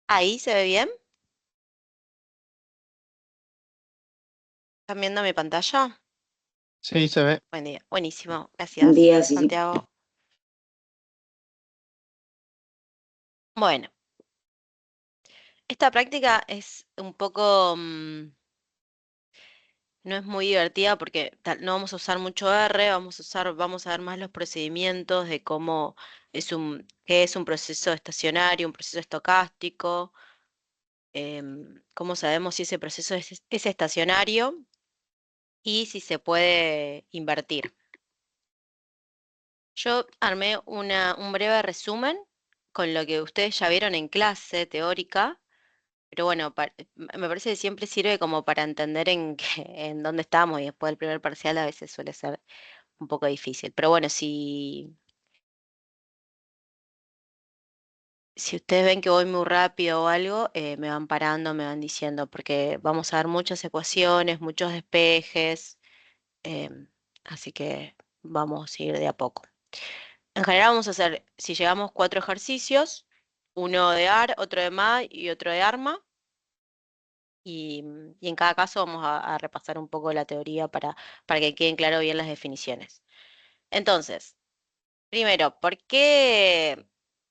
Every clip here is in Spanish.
Ahí se ve bien. ¿Están viendo mi pantalla? Sí, se ve. Buen día. Buenísimo. Un Gracias, día sí. Santiago. Bueno, esta práctica es un poco, no es muy divertida porque no vamos a usar mucho R, vamos a ver más los procedimientos de qué es un proceso estacionario, un proceso estocástico, cómo sabemos si ese proceso es estacionario y si se puede invertir. Yo armé un breve resumen con lo que ustedes ya vieron en clase teórica, pero bueno, me parece que siempre sirve como para entender en dónde estamos y después del primer parcial a veces suele ser un poco difícil. Pero bueno, si ustedes ven que voy muy rápido o algo, me van parando, me van diciendo, porque vamos a ver muchas ecuaciones, muchos despejes, em, así que vamos a ir de a poco. En general vamos a hacer, si llegamos 4 ejercicios, uno de AR, otro de MA y otro de ARMA, y en cada caso vamos a repasar un poco la teoría para que queden claro bien las definiciones. Entonces, primero, ¿por qué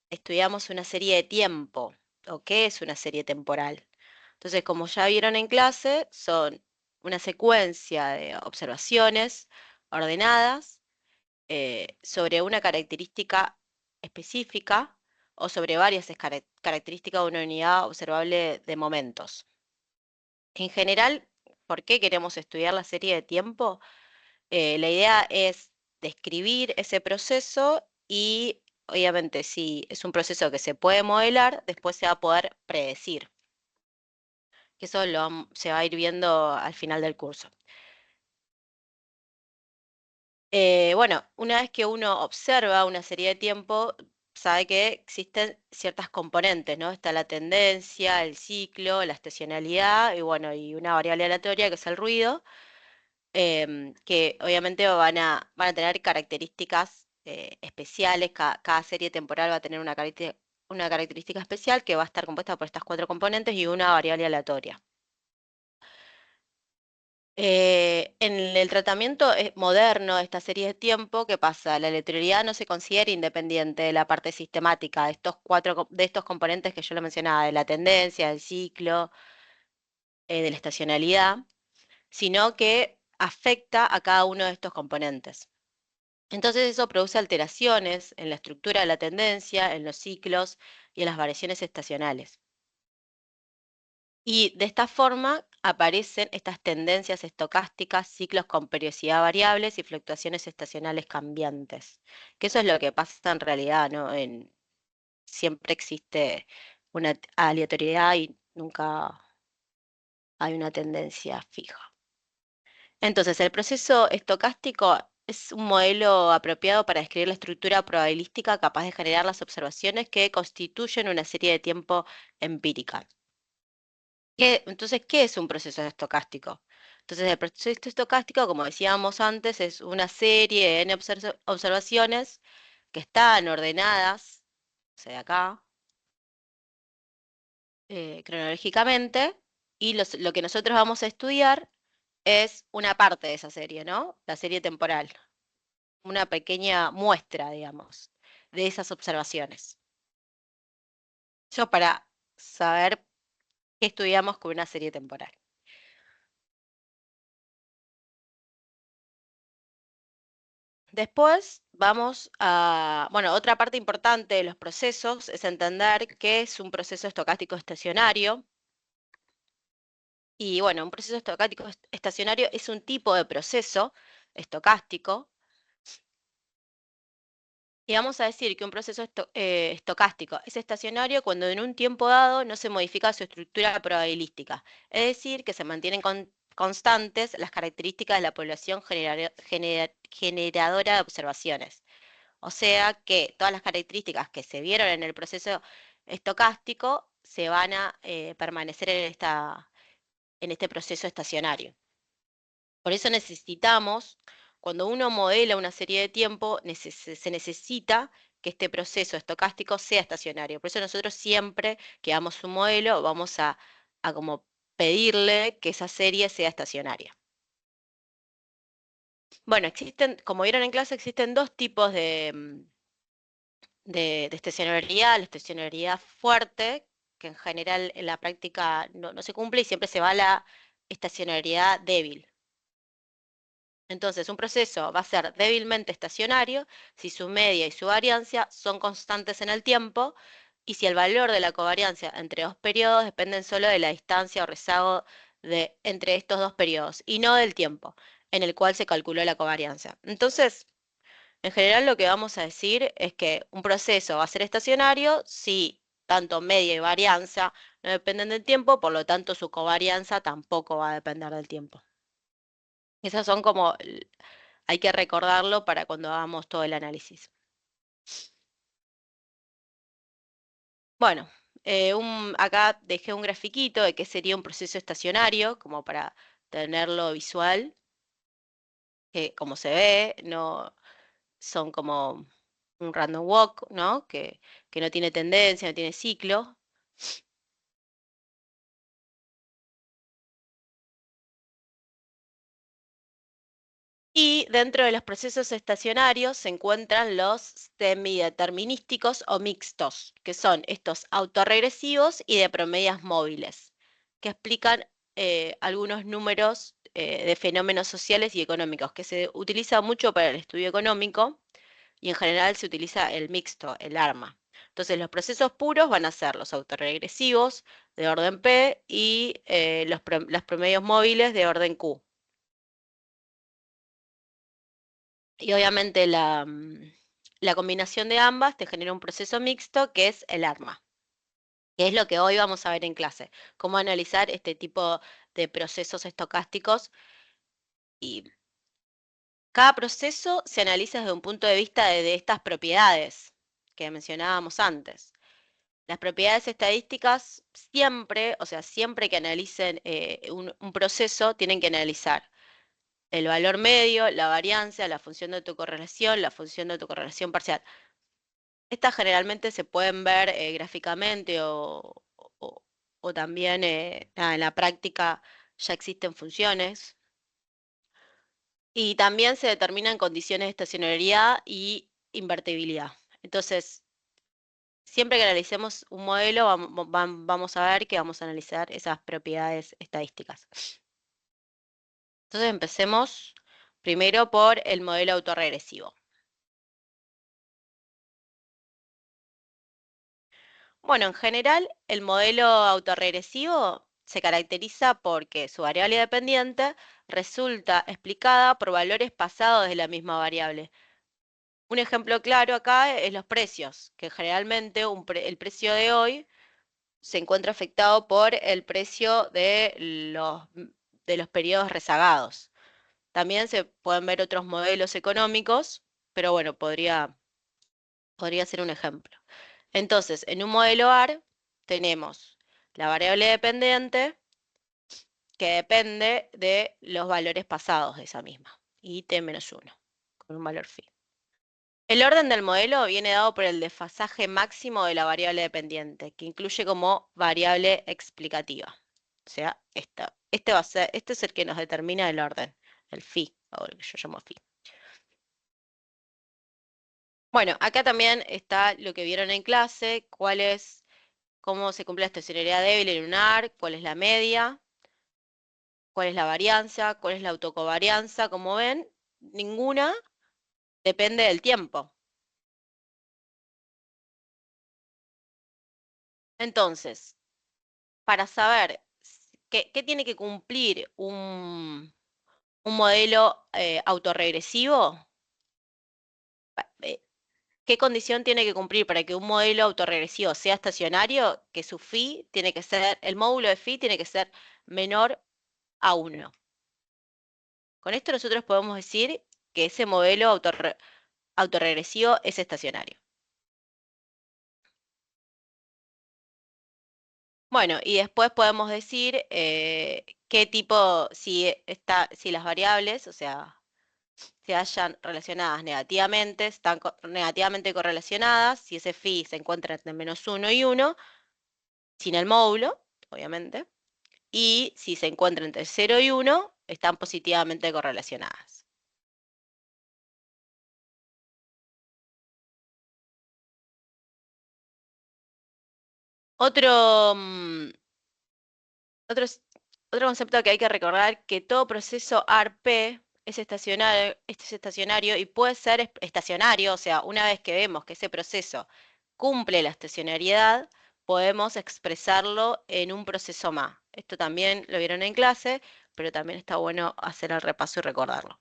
estudiamos una serie de tiempo? ¿O qué es una serie temporal? Entonces, como ya vieron en clase, son una secuencia de observaciones ordenadas sobre una característica específica o sobre varias características de una unidad observable de momentos. En general, ¿por qué queremos estudiar la serie de tiempo? La idea es describir ese proceso y obviamente si es un proceso que se puede modelar, después se va a poder predecir, que eso se va a ir viendo al final del curso. Bueno, una vez que uno observa una serie de tiempo, sabe que existen ciertas componentes, ¿no? Está la tendencia, el ciclo, la estacionalidad y bueno, y una variable aleatoria que es el ruido, que obviamente van a tener características especiales. Cada serie temporal va a tener una característica especial que va a estar compuesta por estas 4 componentes y una variable aleatoria. En el tratamiento moderno de esta serie de tiempo, ¿qué pasa? La aleatoriedad no se considera independiente de la parte sistemática de de estos componentes que yo le mencionaba, de la tendencia, del ciclo, de la estacionalidad, sino que afecta a cada uno de estos componentes. Entonces eso produce alteraciones en la estructura de la tendencia, en los ciclos y en las variaciones estacionales. Y de esta forma aparecen estas tendencias estocásticas, ciclos con periodicidad variables y fluctuaciones estacionales cambiantes. Que eso es lo que pasa en realidad, ¿no? Siempre existe una aleatoriedad y nunca hay una tendencia fija. Entonces, el proceso estocástico es un modelo apropiado para describir la estructura probabilística capaz de generar las observaciones que constituyen una serie de tiempo empírica. Entonces, ¿qué es un proceso estocástico? Entonces, el proceso estocástico, como decíamos antes, es una serie de n observaciones que están ordenadas, o sea, acá, cronológicamente, y lo que nosotros vamos a estudiar es una parte de esa serie, ¿no? La serie temporal, una pequeña muestra, digamos, de esas observaciones. Yo para saber qué estudiamos con una serie temporal. Después vamos bueno, otra parte importante de los procesos es entender qué es un proceso estocástico estacionario. Y bueno, un proceso estocástico estacionario es un tipo de proceso estocástico. Y vamos a decir que un proceso estocástico es estacionario cuando en un tiempo dado no se modifica su estructura probabilística, es decir, que se mantienen constantes las características de la población generadora de observaciones. O sea que todas las características que se vieron en el proceso estocástico se van a permanecer en este proceso estacionario. Por eso necesitamos, cuando uno modela una serie de tiempo, se necesita que este proceso estocástico sea estacionario. Por eso nosotros siempre que damos un modelo vamos a como pedirle que esa serie sea estacionaria. Bueno, existen, como vieron en clase, existen dos tipos de estacionariedad. La estacionariedad fuerte, que en general en la práctica no se cumple y siempre se va a la estacionariedad débil. Entonces, un proceso va a ser débilmente estacionario si su media y su variancia son constantes en el tiempo y si el valor de la covariancia entre dos periodos dependen solo de la distancia o rezago entre estos dos periodos y no del tiempo en el cual se calculó la covariancia. Entonces, en general lo que vamos a decir es que un proceso va a ser estacionario si tanto media y varianza no dependen del tiempo, por lo tanto su covarianza tampoco va a depender del tiempo. Esas son como hay que recordarlo para cuando hagamos todo el análisis. Bueno, acá dejé un grafiquito de qué sería un proceso estacionario, como para tenerlo visual, que como se ve, no son como un random walk, ¿no? Que no tiene tendencia, no tiene ciclo. Y dentro de los procesos estacionarios se encuentran los semideterminísticos o mixtos, que son estos autorregresivos y de promedias móviles, que explican algunos números de fenómenos sociales y económicos, que se utiliza mucho para el estudio económico y en general se utiliza el mixto, el ARMA. Entonces los procesos puros van a ser los autorregresivos de orden P y los promedios móviles de orden Q. Y obviamente la combinación de ambas te genera un proceso mixto que es el ARMA, que es lo que hoy vamos a ver en clase, cómo analizar este tipo de procesos estocásticos. Y cada proceso se analiza desde un punto de vista de estas propiedades que mencionábamos antes. Las propiedades estadísticas siempre, o sea, siempre que analicen un proceso, tienen que analizar el valor medio, la varianza, la función de autocorrelación, la función de autocorrelación parcial. Estas generalmente se pueden ver gráficamente o- o también en la práctica ya existen funciones. Y también se determinan condiciones de estacionariedad y invertibilidad. Entonces, siempre que analicemos un modelo, vamos a ver que vamos a analizar esas propiedades estadísticas. Entonces, empecemos primero por el modelo autorregresivo. Bueno, en general, el modelo autorregresivo se caracteriza porque su variable dependiente resulta explicada por valores pasados de la misma variable. Un ejemplo claro acá es los precios, que generalmente el precio de hoy se encuentra afectado por el precio de los periodos rezagados. También se pueden ver otros modelos económicos, pero bueno, podría ser un ejemplo. Entonces, en un modelo AR tenemos la variable dependiente que depende de los valores pasados de esa misma, y t-1, con un valor phi. El orden del modelo viene dado por el desfasaje máximo de la variable dependiente, que incluye como variable explicativa. O sea, este es el que nos determina el orden, el phi, o lo que yo llamo phi. Bueno, acá también está lo que vieron en clase, cómo se cumple la estacionariedad débil en un AR, cuál es la media, cuál es la varianza, cuál es la autocovarianza. Como ven, ninguna depende del tiempo. Entonces, para saber qué tiene que cumplir un modelo autorregresivo, eh, qué condición tiene que cumplir para que un modelo autorregresivo sea estacionario, que su phi tiene que ser, el módulo de phi tiene que ser menor a 1. Con esto nosotros podemos decir que ese modelo autorregresivo es estacionario. Bueno, y después podemos decir qué tipo, si las variables, o sea, se hayan relacionadas negativamente, están negativamente correlacionadas, si ese phi se encuentra entre -1 y 1, sin el módulo, obviamente, y si se encuentra entre 0 y 1, están positivamente correlacionadas. Otro, otro, otro concepto que hay que recordar, que todo proceso ARP es estacionario y puede ser estacionario, o sea, una vez que vemos que ese proceso cumple la estacionariedad, podemos expresarlo en un proceso más. Esto también lo vieron en clase, pero también está bueno hacer el repaso y recordarlo.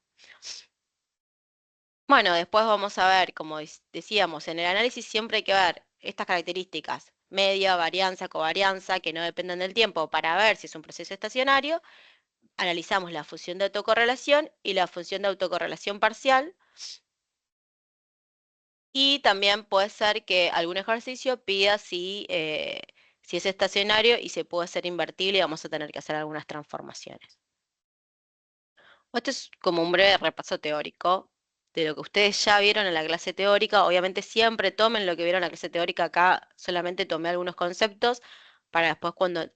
Bueno, después vamos a ver, como decíamos, en el análisis siempre hay que ver estas características, media, varianza, covarianza, que no dependen del tiempo, para ver si es un proceso estacionario. Analizamos la función de autocorrelación y la función de autocorrelación parcial. Y también puede ser que algún ejercicio pida si es estacionario y se puede ser invertible y vamos a tener que hacer algunas transformaciones. Esto es como un breve repaso teórico de lo que ustedes ya vieron en la clase teórica. Obviamente siempre tomen lo que vieron en la clase teórica. Acá solamente tomé algunos conceptos para después cuando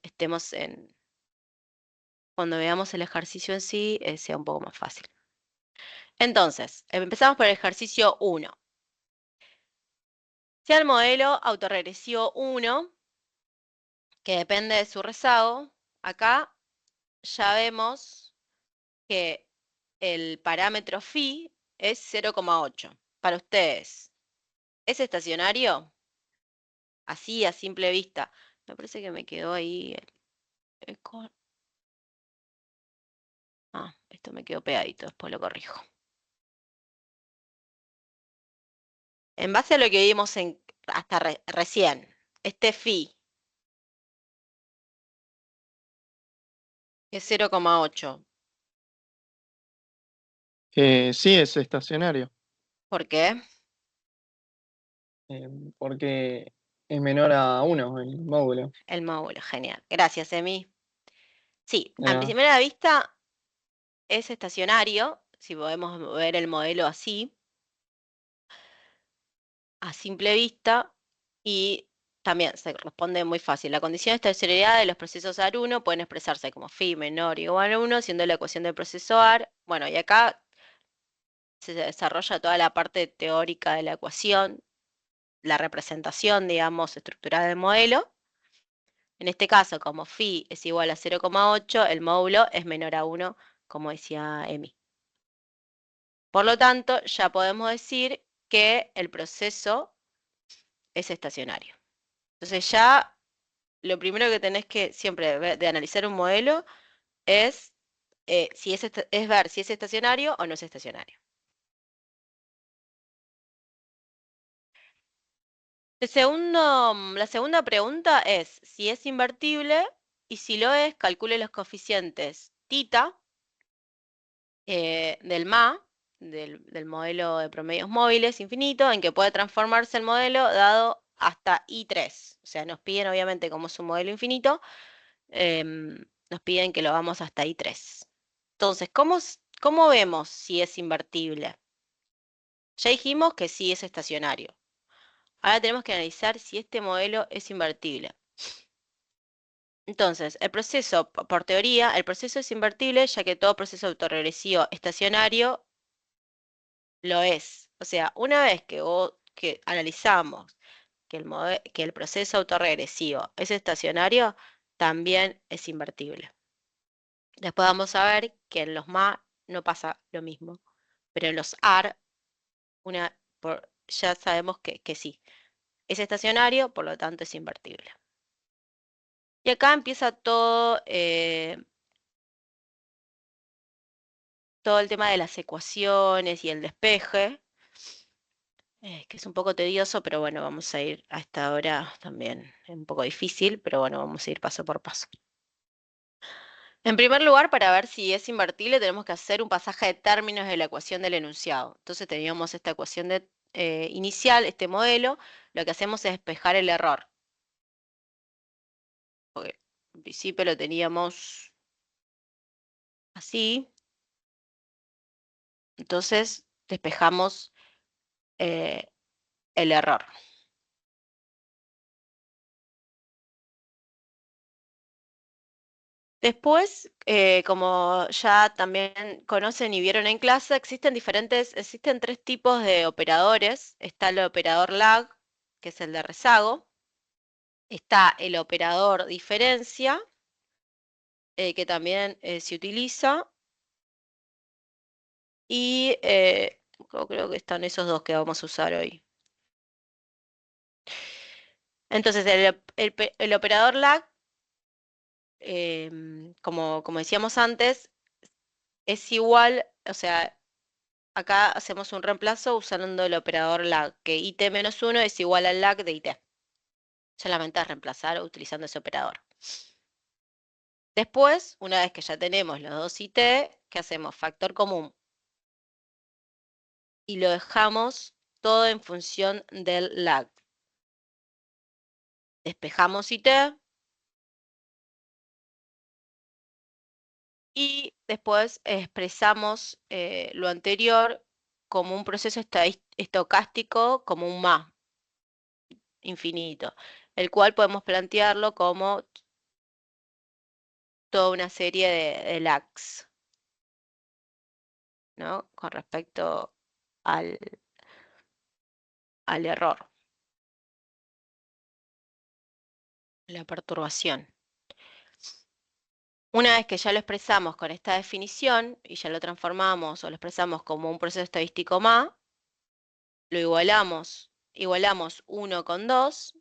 veamos el ejercicio en sí, sea un poco más fácil. Entonces, empezamos por el ejercicio 1. Sea el modelo autorregresivo 1, que depende de su rezago, acá ya vemos que el parámetro phi es 0,8. Para ustedes, ¿es estacionario? Así, a simple vista. Me parece que me quedó ahí esto me quedó pegadito, después lo corrijo. En base a lo que vimos hasta recién, este phi es 0,8. Sí, es estacionario, ¿Por qué? porque es menor a 1 el módulo. El módulo, genial. Gracias, Emi. Sí, De a nada. primera vista es estacionario, si podemos ver el modelo así, a simple vista, y también se responde muy fácil. La condición de estacionariedad de los procesos AR1 pueden expresarse como phi menor o igual a 1, siendo la ecuación del proceso AR. Bueno, y acá se desarrolla toda la parte teórica de la ecuación, la representación, digamos, estructural del modelo. En este caso, como phi es igual a 0,8, el módulo es menor a 1, como decía Emi. Por lo tanto, ya podemos decir que el proceso es estacionario. Entonces ya lo primero que tenés que siempre de analizar un modelo es, es ver si es estacionario o no es estacionario. La segunda pregunta es si es invertible y si lo es, calcule los coeficientes θ del MA, del modelo de promedios móviles infinito, en que puede transformarse el modelo dado hasta I3. O sea, nos piden obviamente como es un modelo infinito, nos piden que lo hagamos hasta I3. Entonces, ¿cómo vemos si es invertible? Ya dijimos que sí es estacionario. Ahora tenemos que analizar si este modelo es invertible. Entonces, el proceso, por teoría, el proceso es invertible ya que todo proceso autorregresivo estacionario lo es. O sea, una vez que analizamos que el proceso autorregresivo es estacionario, también es invertible. Después vamos a ver que en los MA no pasa lo mismo, pero en los AR ya sabemos que sí. Es estacionario, por lo tanto es invertible. Y acá empieza todo el tema de las ecuaciones y el despeje, que es un poco tedioso, pero bueno, vamos a ir a esta hora también. Es un poco difícil, pero bueno, vamos a ir paso por paso. En primer lugar, para ver si es invertible, tenemos que hacer un pasaje de términos de la ecuación del enunciado. Entonces teníamos esta ecuación inicial, este modelo, lo que hacemos es despejar el error. Porque en principio lo teníamos así. Entonces despejamos el error. Después, como ya también conocen y vieron en clase, existen tres tipos de operadores. Está el operador lag, que es el de rezago. Está el operador diferencia, que también se utiliza. Y yo creo que están esos dos que vamos a usar hoy. Entonces, el operador lag, como decíamos antes, es igual, o sea, acá hacemos un reemplazo usando el operador lag, que IT-1 es igual al lag de IT. Solamente es reemplazar utilizando ese operador. Después, una vez que ya tenemos los dos IT, ¿qué hacemos? Factor común. Y lo dejamos todo en función del lag. Despejamos IT y después expresamos lo anterior como un proceso estocástico, como un más infinito, el cual podemos plantearlo como toda una serie de lags, ¿no? Con respecto al, al error, la perturbación. Una vez que ya lo expresamos con esta definición y ya lo transformamos o lo expresamos como un proceso estadístico más, lo igualamos 1 con 2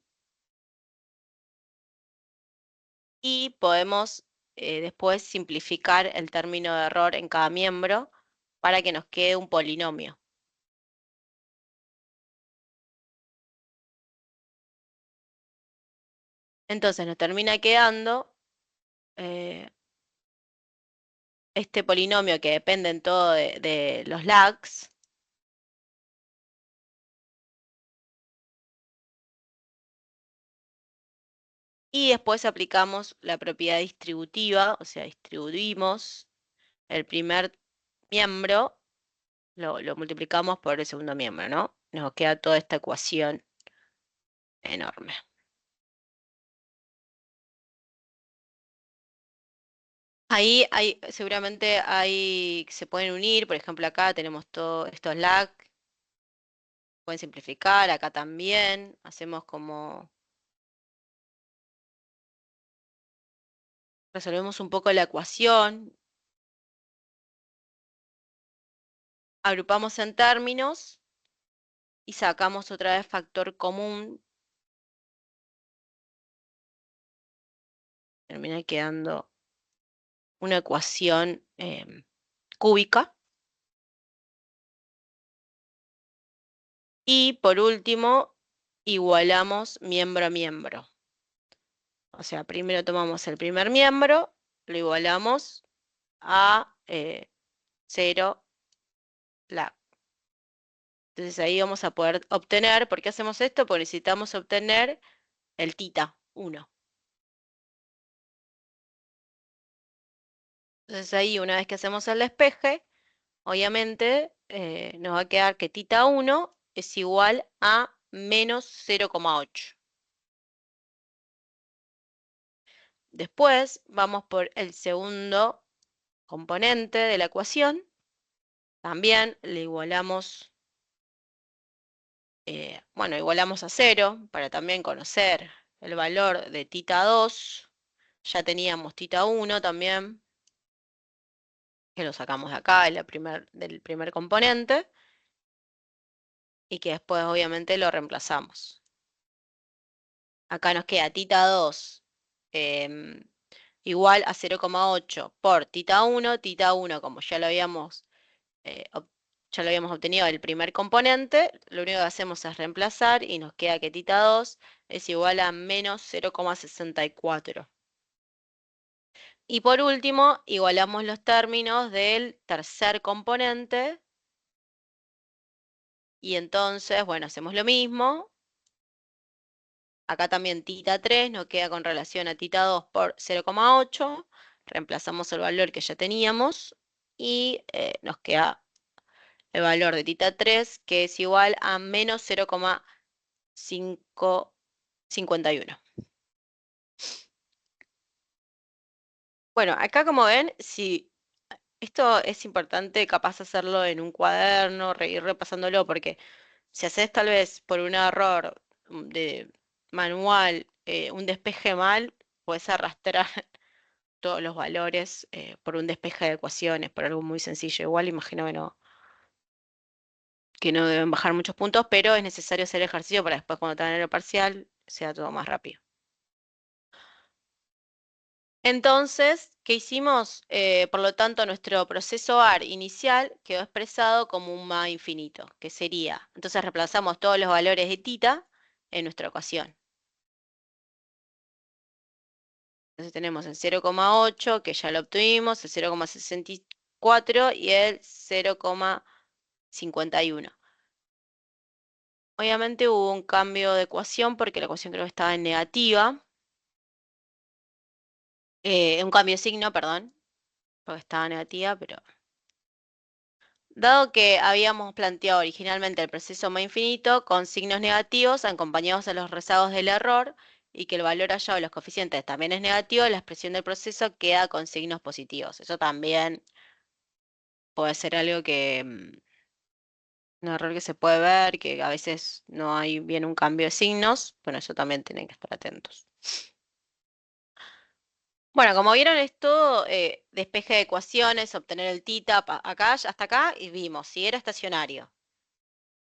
y podemos después simplificar el término de error en cada miembro para que nos quede un polinomio. Entonces nos termina quedando este polinomio que depende en todo de los lags. Y después aplicamos la propiedad distributiva, o sea, distribuimos el primer miembro, lo multiplicamos por el segundo miembro, ¿no? Nos queda toda esta ecuación enorme. Ahí seguramente se pueden unir, por ejemplo, acá tenemos todos estos lag, pueden simplificar, acá también, hacemos como, resolvemos un poco la ecuación, agrupamos en términos y sacamos otra vez factor común, termina quedando una ecuación cúbica. Y por último, igualamos miembro a miembro. O sea, primero tomamos el primer miembro, lo igualamos a 0 lag. Entonces ahí vamos a poder obtener, ¿por qué hacemos esto? Porque necesitamos obtener el tita 1. Entonces ahí una vez que hacemos el despeje, obviamente nos va a quedar que tita 1 es igual a menos 0,8. Después vamos por el segundo componente de la ecuación. También le igualamos, bueno, igualamos a 0 para también conocer el valor de tita 2. Ya teníamos tita 1 también, que lo sacamos de acá, del primer componente, y que después obviamente lo reemplazamos. Acá nos queda tita 2 igual a 0,8 por tita 1 como eh, ya lo habíamos obtenido del primer componente, lo único que hacemos es reemplazar y nos queda que tita 2 es igual a menos 0,64. Y por último, igualamos los términos del tercer componente y entonces, bueno, hacemos lo mismo. Acá también tita 3 nos queda con relación a tita 2 por 0,8. Reemplazamos el valor que ya teníamos y nos queda el valor de tita 3, que es igual a menos 0,551. Bueno, acá como ven, si esto es importante capaz hacerlo en un cuaderno, ir repasándolo, porque si haces tal vez por un error de manual un despeje mal, puedes arrastrar todos los valores por un despeje de ecuaciones, por algo muy sencillo. Igual imagino que no deben bajar muchos puntos, pero es necesario hacer ejercicio para después cuando te hagan el parcial sea todo más rápido. Entonces, ¿qué hicimos? Por lo tanto, nuestro proceso AR inicial quedó expresado como un MA infinito, que sería, entonces reemplazamos todos los valores de tita en nuestra ecuación. Entonces tenemos el 0,8, que ya lo obtuvimos, el 0,64 y el 0,51. Obviamente hubo un cambio de ecuación porque la ecuación creo que estaba en negativa. Un cambio de signo, perdón, porque estaba negativa, pero dado que habíamos planteado originalmente el proceso más infinito con signos negativos acompañados de los rezagos del error y que el valor hallado de los coeficientes también es negativo, la expresión del proceso queda con signos positivos. Eso también puede ser algo que, un error que se puede ver, que a veces no hay bien un cambio de signos. Bueno, eso también tienen que estar atentos. Bueno, como vieron esto, despeje de ecuaciones, obtener el tita acá, hasta acá, y vimos si era estacionario,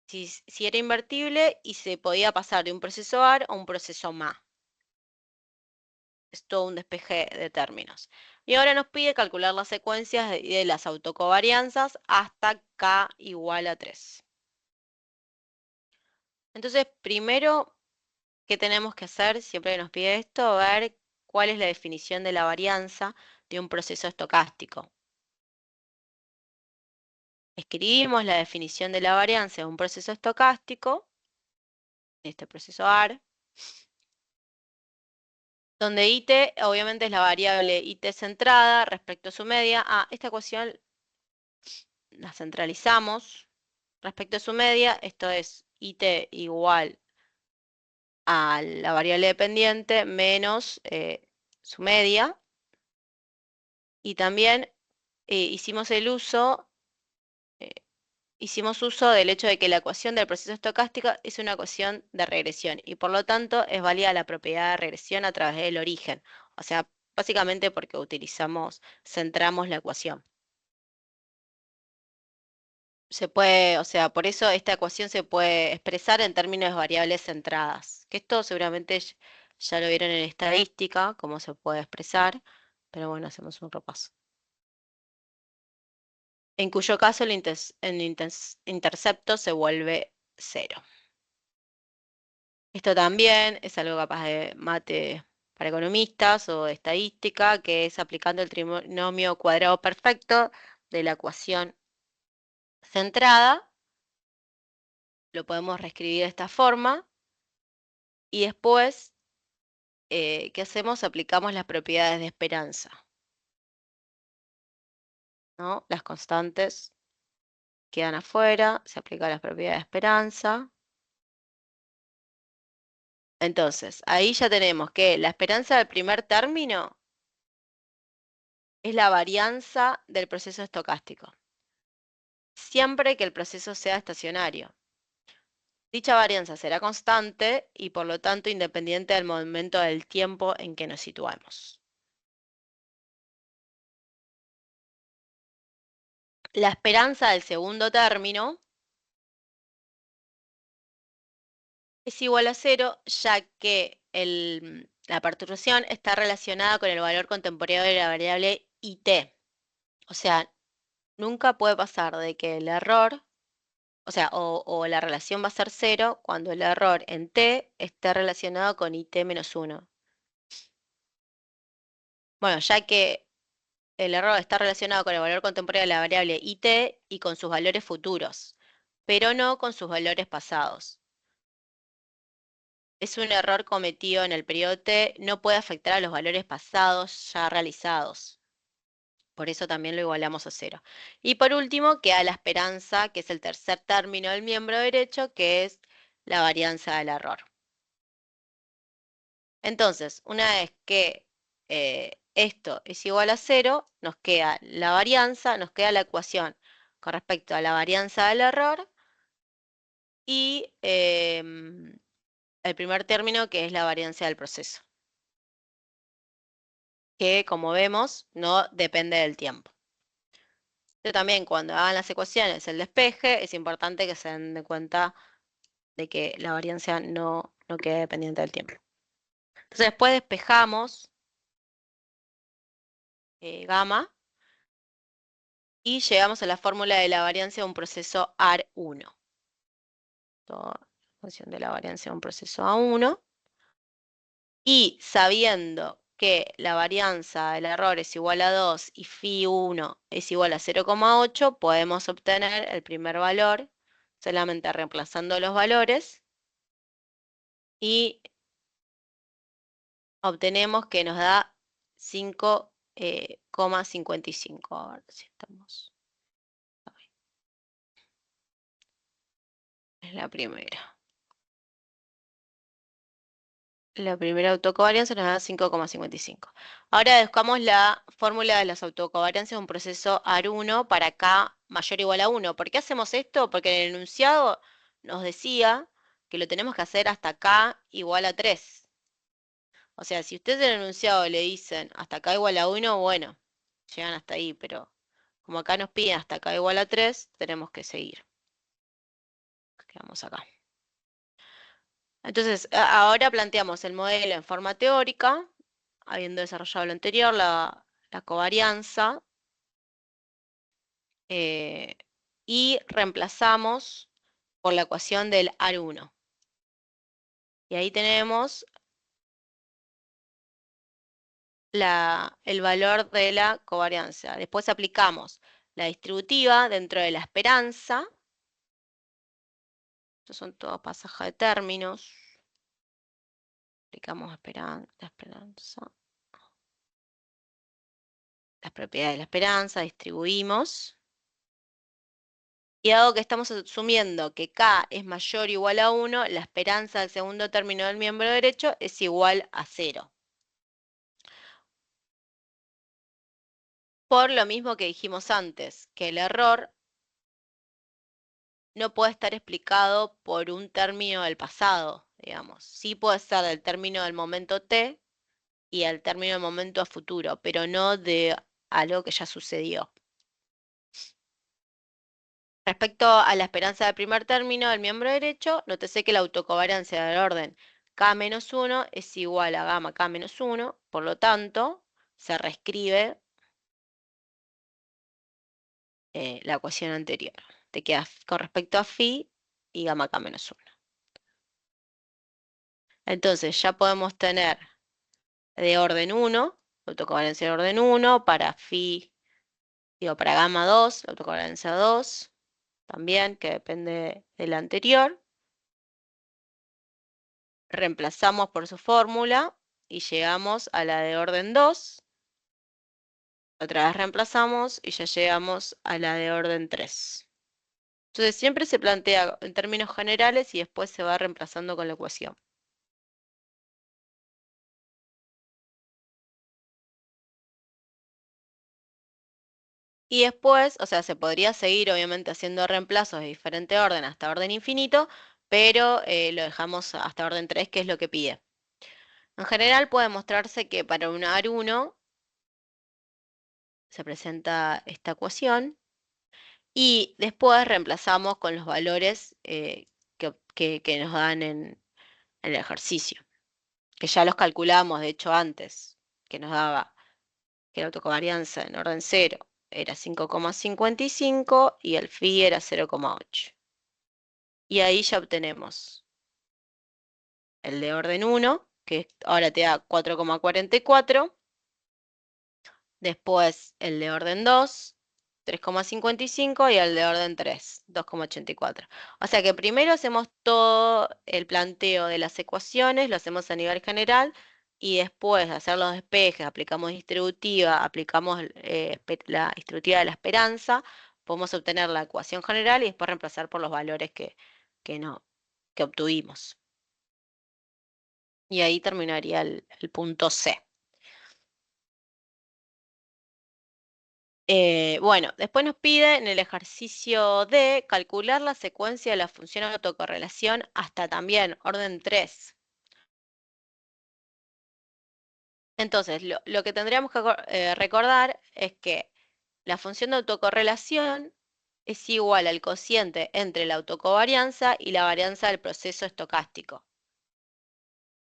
si era invertible y se podía pasar de un proceso AR a un proceso MA. Es todo un despeje de términos. Y ahora nos pide calcular las secuencias de las autocovarianzas hasta K igual a 3. Entonces, primero, ¿qué tenemos que hacer siempre que nos pide esto? Ver cuál es la definición de la varianza de un proceso estocástico. Escribimos la definición de la varianza de un proceso estocástico, este proceso AR, donde IT obviamente es la variable IT centrada respecto a su media. Esta ecuación la centralizamos respecto a su media, esto es IT igual a la variable dependiente menos su media. Y también hicimos eh, hicimos uso del hecho de que la ecuación del proceso estocástico es una ecuación de regresión y por lo tanto es válida la propiedad de regresión a través del origen. O sea, básicamente porque centramos la ecuación. Se puede, o sea, por eso esta ecuación se puede expresar en términos de variables centradas, que esto seguramente ya lo vieron en estadística, cómo se puede expresar, pero bueno, hacemos un repaso. En cuyo caso intercepto se vuelve 0. Esto también es algo capaz de mate para economistas o de estadística, que es aplicando el trinomio cuadrado perfecto de la ecuación centrada. Lo podemos reescribir de esta forma y después, ¿qué hacemos? Aplicamos las propiedades de esperanza, ¿no? Las constantes quedan afuera, se aplican las propiedades de esperanza. Entonces, ahí ya tenemos que la esperanza del primer término es la varianza del proceso estocástico, siempre que el proceso sea estacionario. Dicha varianza será constante y por lo tanto independiente del momento del tiempo en que nos situamos. La esperanza del segundo término es igual a 0, ya que la perturbación está relacionada con el valor contemporáneo de la variable IT. O sea, nunca puede pasar de que el error, o sea, o la relación va a ser 0 cuando el error en T esté relacionado con IT menos 1. Bueno, ya que el error está relacionado con el valor contemporáneo de la variable IT y con sus valores futuros, pero no con sus valores pasados. Es un error cometido en el periodo T, no puede afectar a los valores pasados ya realizados. Por eso también lo igualamos a 0. Y por último, queda la esperanza, que es el tercer término del miembro derecho, que es la varianza del error. Entonces, una vez que esto es igual a 0, nos queda la varianza, nos queda la ecuación con respecto a la varianza del error y el primer término, que es la varianza del proceso, que como vemos no depende del tiempo. Pero también cuando hagan las ecuaciones, el despeje, es importante que se den de cuenta de que la varianza no quede dependiente del tiempo. Entonces después despejamos gamma y llegamos a la fórmula de la varianza de un proceso AR1. Toda función de la varianza de un proceso A1. Y sabiendo que la varianza del error es igual a 2 y phi1 es igual a 0,8, podemos obtener el primer valor solamente reemplazando los valores y obtenemos que nos da 5,55. A ver si estamos. Es la primera. La primera autocovarianza nos da 5,55. Ahora buscamos la fórmula de las autocovariancias de un proceso AR1 para K mayor o igual a 1. ¿Por qué hacemos esto? Porque en el enunciado nos decía que lo tenemos que hacer hasta K igual a 3. O sea, si ustedes en el enunciado le dicen hasta K igual a 1, bueno, llegan hasta ahí, pero como acá nos piden hasta K igual a 3, tenemos que seguir. Quedamos acá. Entonces, ahora planteamos el modelo en forma teórica, habiendo desarrollado lo anterior, la covarianza, y reemplazamos por la ecuación del AR1. Y ahí tenemos el valor de la covarianza. Después aplicamos la distributiva dentro de la esperanza. Estos son todos pasajes de términos. Aplicamos la esperanza. Las propiedades de la esperanza, distribuimos. Y dado que estamos asumiendo que K es mayor o igual a 1, la esperanza del segundo término del miembro derecho es igual a 0. Por lo mismo que dijimos antes, que el error no puede estar explicado por un término del pasado, digamos. Sí puede ser del término del momento t y el término del momento a futuro, pero no de algo que ya sucedió. Respecto a la esperanza del primer término del miembro derecho, nótese que la autocovariancia del orden K-1 es igual a gamma K-1, por lo tanto, se reescribe la ecuación anterior. Te queda con respecto a phi y gamma K-1. Entonces ya podemos tener de orden 1, autocovalencia de orden 1, para phi, para gamma 2, autocovalencia 2, también, que depende de la anterior. Reemplazamos por su fórmula y llegamos a la de orden 2. Otra vez reemplazamos y ya llegamos a la de orden 3. Entonces siempre se plantea en términos generales y después se va reemplazando con la ecuación. Y después, o sea, se podría seguir obviamente haciendo reemplazos de diferente orden hasta orden infinito, pero lo dejamos hasta orden 3, que es lo que pide. En general puede mostrarse que para un AR1 se presenta esta ecuación y después reemplazamos con los valores que nos dan en el ejercicio, que ya los calculamos de hecho antes, que nos daba que la autocovarianza en orden 0 era 5,55 y el phi era 0,8. Y ahí ya obtenemos el de orden 1, que ahora te da 4,44. Después el de orden 2, 3,55 y el de orden 3, 2,84. O sea que primero hacemos todo el planteo de las ecuaciones, lo hacemos a nivel general, y después de hacer los despejes, aplicamos distributiva, aplicamos la distributiva de la esperanza, podemos obtener la ecuación general y después reemplazar por los valores que, no, que obtuvimos. Y ahí terminaría el punto C. Bueno, después nos pide en el ejercicio D calcular la secuencia de la función autocorrelación hasta también orden 3. Entonces, lo que tendríamos que recordar es que la función de autocorrelación es igual al cociente entre la autocovarianza y la varianza del proceso estocástico.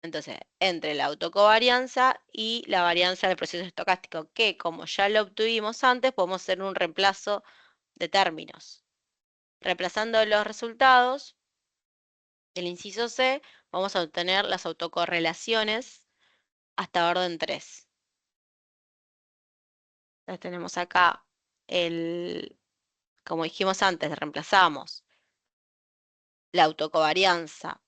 Entonces, entre la autocovarianza y la varianza del proceso estocástico, que como ya lo obtuvimos antes, podemos hacer un reemplazo de términos. Reemplazando los resultados del inciso C, vamos a obtener las autocorrelaciones hasta orden 3. Entonces tenemos acá como dijimos antes, reemplazamos la autocovarianza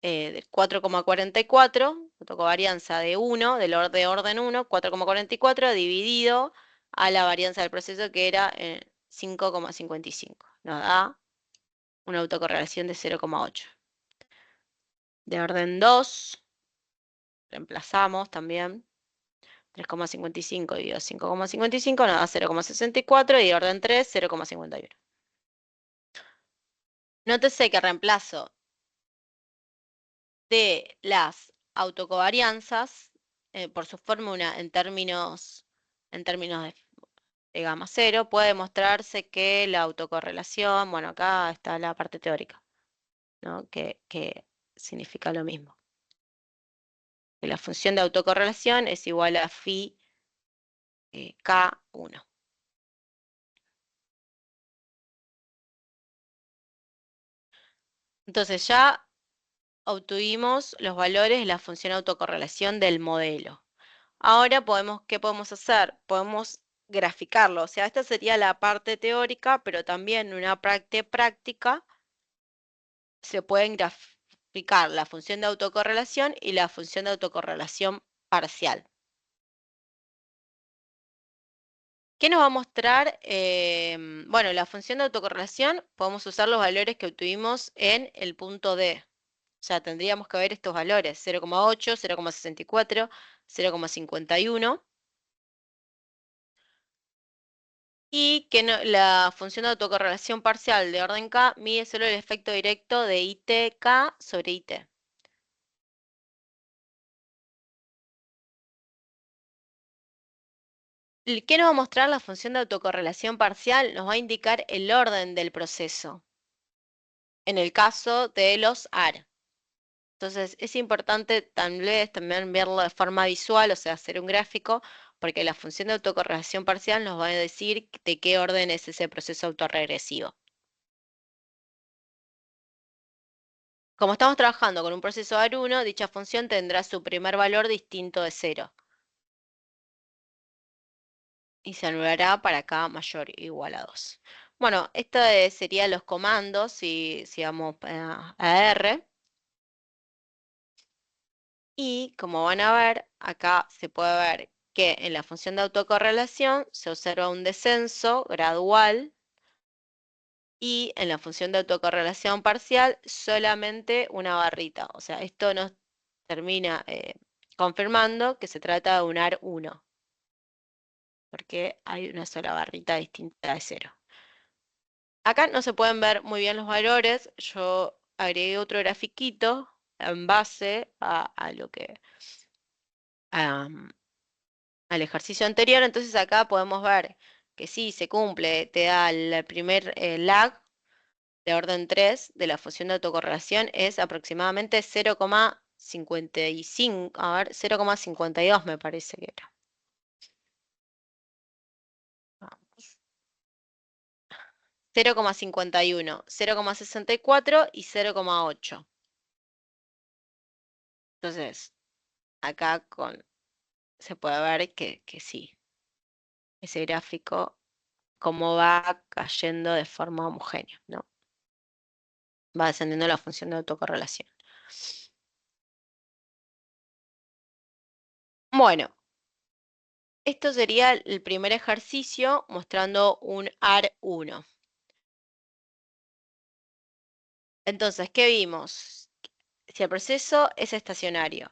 del 4,44, autocovarianza de 1, de orden 1, 4,44 dividido a la varianza del proceso que era 5,55. Nos da una autocorrelación de 0,8. De orden 2, reemplazamos también 3,55 dividido 5,55 nos da 0,64 y de orden 3, 0,51. Nótese que reemplazo de las autocovarianzas por su fórmula en términos de gamma cero, puede demostrarse que la autocorrelación, bueno, acá está la parte teórica, ¿no? Que significa lo mismo. Que la función de autocorrelación es igual a phi K1. Entonces ya obtuvimos los valores de la función autocorrelación del modelo. Ahora ¿qué podemos hacer? Podemos graficarlo. O sea, esta sería la parte teórica, pero también en una parte práctica se pueden graficar la función de autocorrelación y la función de autocorrelación parcial. ¿Qué nos va a mostrar? Bueno, la función de autocorrelación podemos usar los valores que obtuvimos en el punto D. O sea, tendríamos que ver estos valores, 0,8, 0,64, 0,51. Y que la función de autocorrelación parcial de orden K mide solo el efecto directo de ITK sobre IT. ¿Qué nos va a mostrar la función de autocorrelación parcial? Nos va a indicar el orden del proceso, en el caso de los AR. Entonces, es importante tal vez también verlo de forma visual, o sea, hacer un gráfico, porque la función de autocorrelación parcial nos va a decir de qué orden es ese proceso autorregresivo. Como estamos trabajando con un proceso AR1, dicha función tendrá su primer valor distinto de 0. Y se anulará para K mayor o igual a 2. Bueno, estos serían los comandos si vamos a R. Y como van a ver, acá se puede ver que en la función de autocorrelación se observa un descenso gradual y en la función de autocorrelación parcial solamente una barrita. O sea, esto nos termina confirmando que se trata de un AR1, porque hay una sola barrita distinta de 0. Acá no se pueden ver muy bien los valores. Yo agregué otro grafiquito en base a lo que al ejercicio anterior. Entonces acá podemos ver que sí, se cumple, te da el primer lag de orden 3 de la función de autocorrelación es aproximadamente 0,55, a ver, 0,52 me parece que era. Vamos. 0,51, 0,64 y 0,8. Entonces, acá se puede ver que sí, ese gráfico, cómo va cayendo de forma homogénea, ¿no? Va descendiendo la función de autocorrelación. Bueno, esto sería el primer ejercicio mostrando un AR1. Entonces, ¿qué vimos? Si el proceso es estacionario,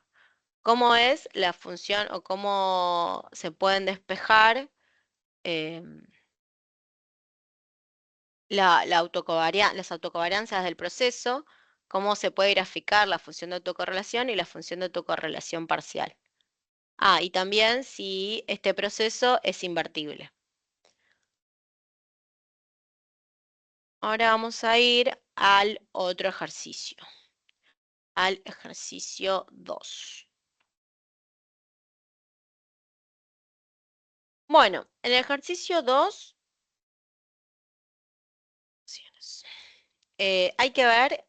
¿cómo es la función o cómo se pueden despejar em, las autocovarianzas del proceso? ¿Cómo se puede graficar la función de autocorrelación y la función de autocorrelación parcial? Ah, y también si este proceso es invertible. Ahora vamos a ir al otro ejercicio, al ejercicio 2. Bueno, en el ejercicio 2, hay que ver,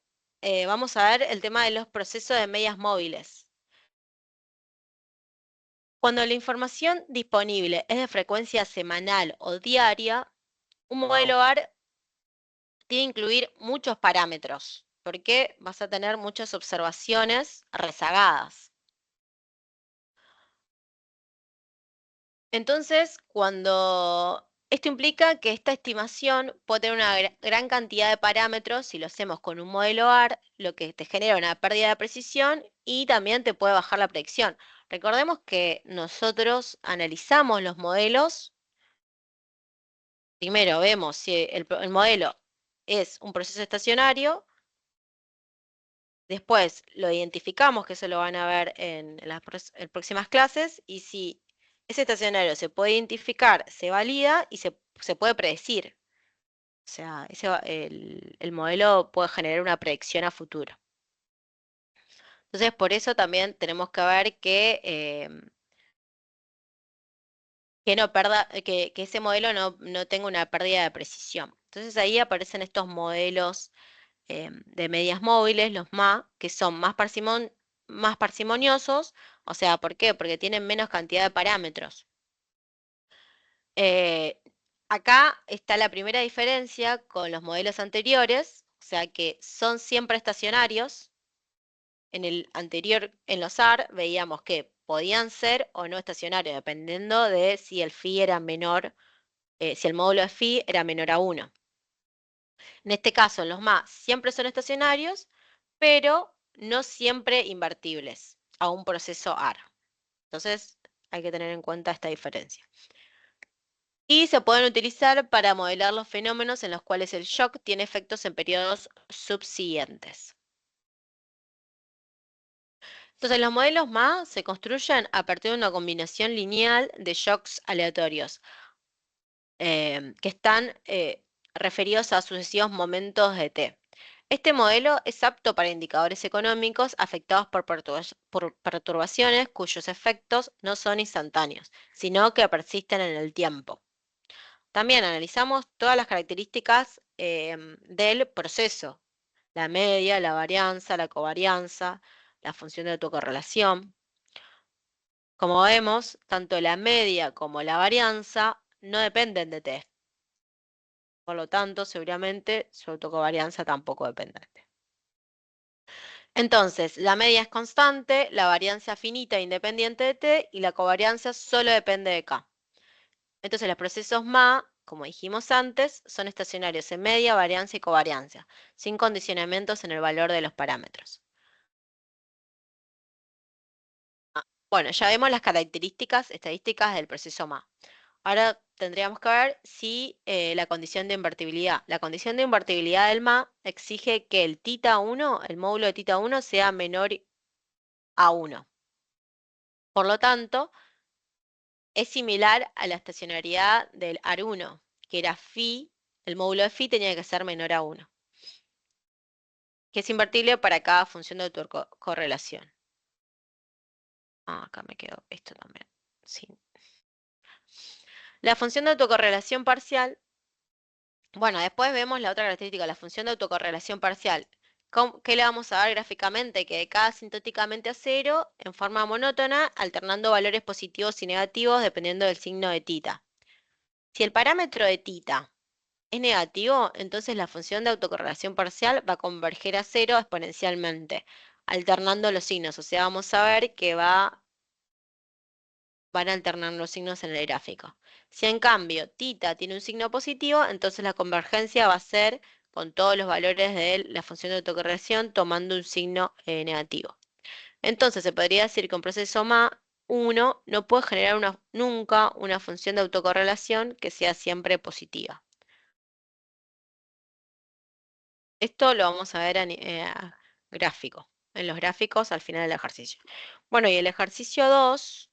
vamos a ver el tema de los procesos de medias móviles. Cuando la información disponible es de frecuencia semanal o diaria, un modelo AR tiene que incluir muchos parámetros, porque vas a tener muchas observaciones rezagadas. Entonces, cuando esto implica que esta estimación puede tener una gran cantidad de parámetros, si lo hacemos con un modelo AR, lo que te genera una pérdida de precisión y también te puede bajar la predicción. Recordemos que nosotros analizamos los modelos. Primero vemos si el modelo es un proceso estacionario, después lo identificamos, que eso lo van a ver en las próximas clases, y si ese estacionario se puede identificar, se valida y se puede predecir. O sea, el modelo puede generar una predicción a futuro. Entonces, por eso también tenemos que ver que no perda, que ese modelo no tenga una pérdida de precisión. Entonces ahí aparecen estos modelos de medias móviles, los MA, que son más parsimoniosos. O sea, ¿por qué? Porque tienen menos cantidad de parámetros. Eh, Acá está la primera diferencia con los modelos anteriores, o sea que son siempre estacionarios. En el anterior, en los AR, veíamos que podían ser o no estacionarios, dependiendo de si el phi era menor, si el módulo de phi era menor a 1. En este caso, los MA siempre son estacionarios, pero no siempre invertibles a un proceso AR. Entonces, hay que tener en cuenta esta diferencia. Y se pueden utilizar para modelar los fenómenos en los cuales el shock tiene efectos en periodos subsiguientes. Entonces, los modelos MA se construyen a partir de una combinación lineal de shocks aleatorios que están referidos a sucesivos momentos de t. Este modelo es apto para indicadores económicos afectados por perturbaciones cuyos efectos no son instantáneos, sino que persisten en el tiempo. También analizamos todas las características del proceso: la media, la varianza, la covarianza, la función de autocorrelación. Como vemos, tanto la media como la varianza no dependen de t. Por lo tanto, seguramente su autocovarianza tampoco depende de t. Entonces, la media es constante, la varianza finita e independiente de t y la covarianza solo depende de k. Entonces, los procesos MA, como dijimos antes, son estacionarios en media, varianza y covarianza, sin condicionamientos en el valor de los parámetros. Bueno, ya vemos las características estadísticas del proceso MA. Ahora tendríamos que ver si la condición de invertibilidad. La condición de invertibilidad del MA exige que el θ1, el módulo de θ1, sea menor a 1. Por lo tanto, es similar a la estacionariedad del AR1, que era phi, el módulo de phi tenía que ser menor a 1, que es invertible para cada función de autocorrelación. Ah, acá me quedó esto también. Sí. La función de autocorrelación parcial. Bueno, después vemos la otra característica, la función de autocorrelación parcial. ¿Qué le vamos a ver gráficamente? Que decada asintóticamente a cero en forma monótona, alternando valores positivos y negativos dependiendo del signo de θ. Si el parámetro de θ es negativo, entonces la función de autocorrelación parcial va a converger a cero exponencialmente, alternando los signos. O sea, vamos a ver que va van a alternar los signos en el gráfico. Si en cambio tita tiene un signo positivo, entonces la convergencia va a ser con todos los valores de la función de autocorrelación tomando un signo negativo. Entonces se podría decir que un proceso MA1 no puede generar nunca una función de autocorrelación que sea siempre positiva. Esto lo vamos a ver a gráfico, en los gráficos al final del ejercicio. Bueno, y el ejercicio 2,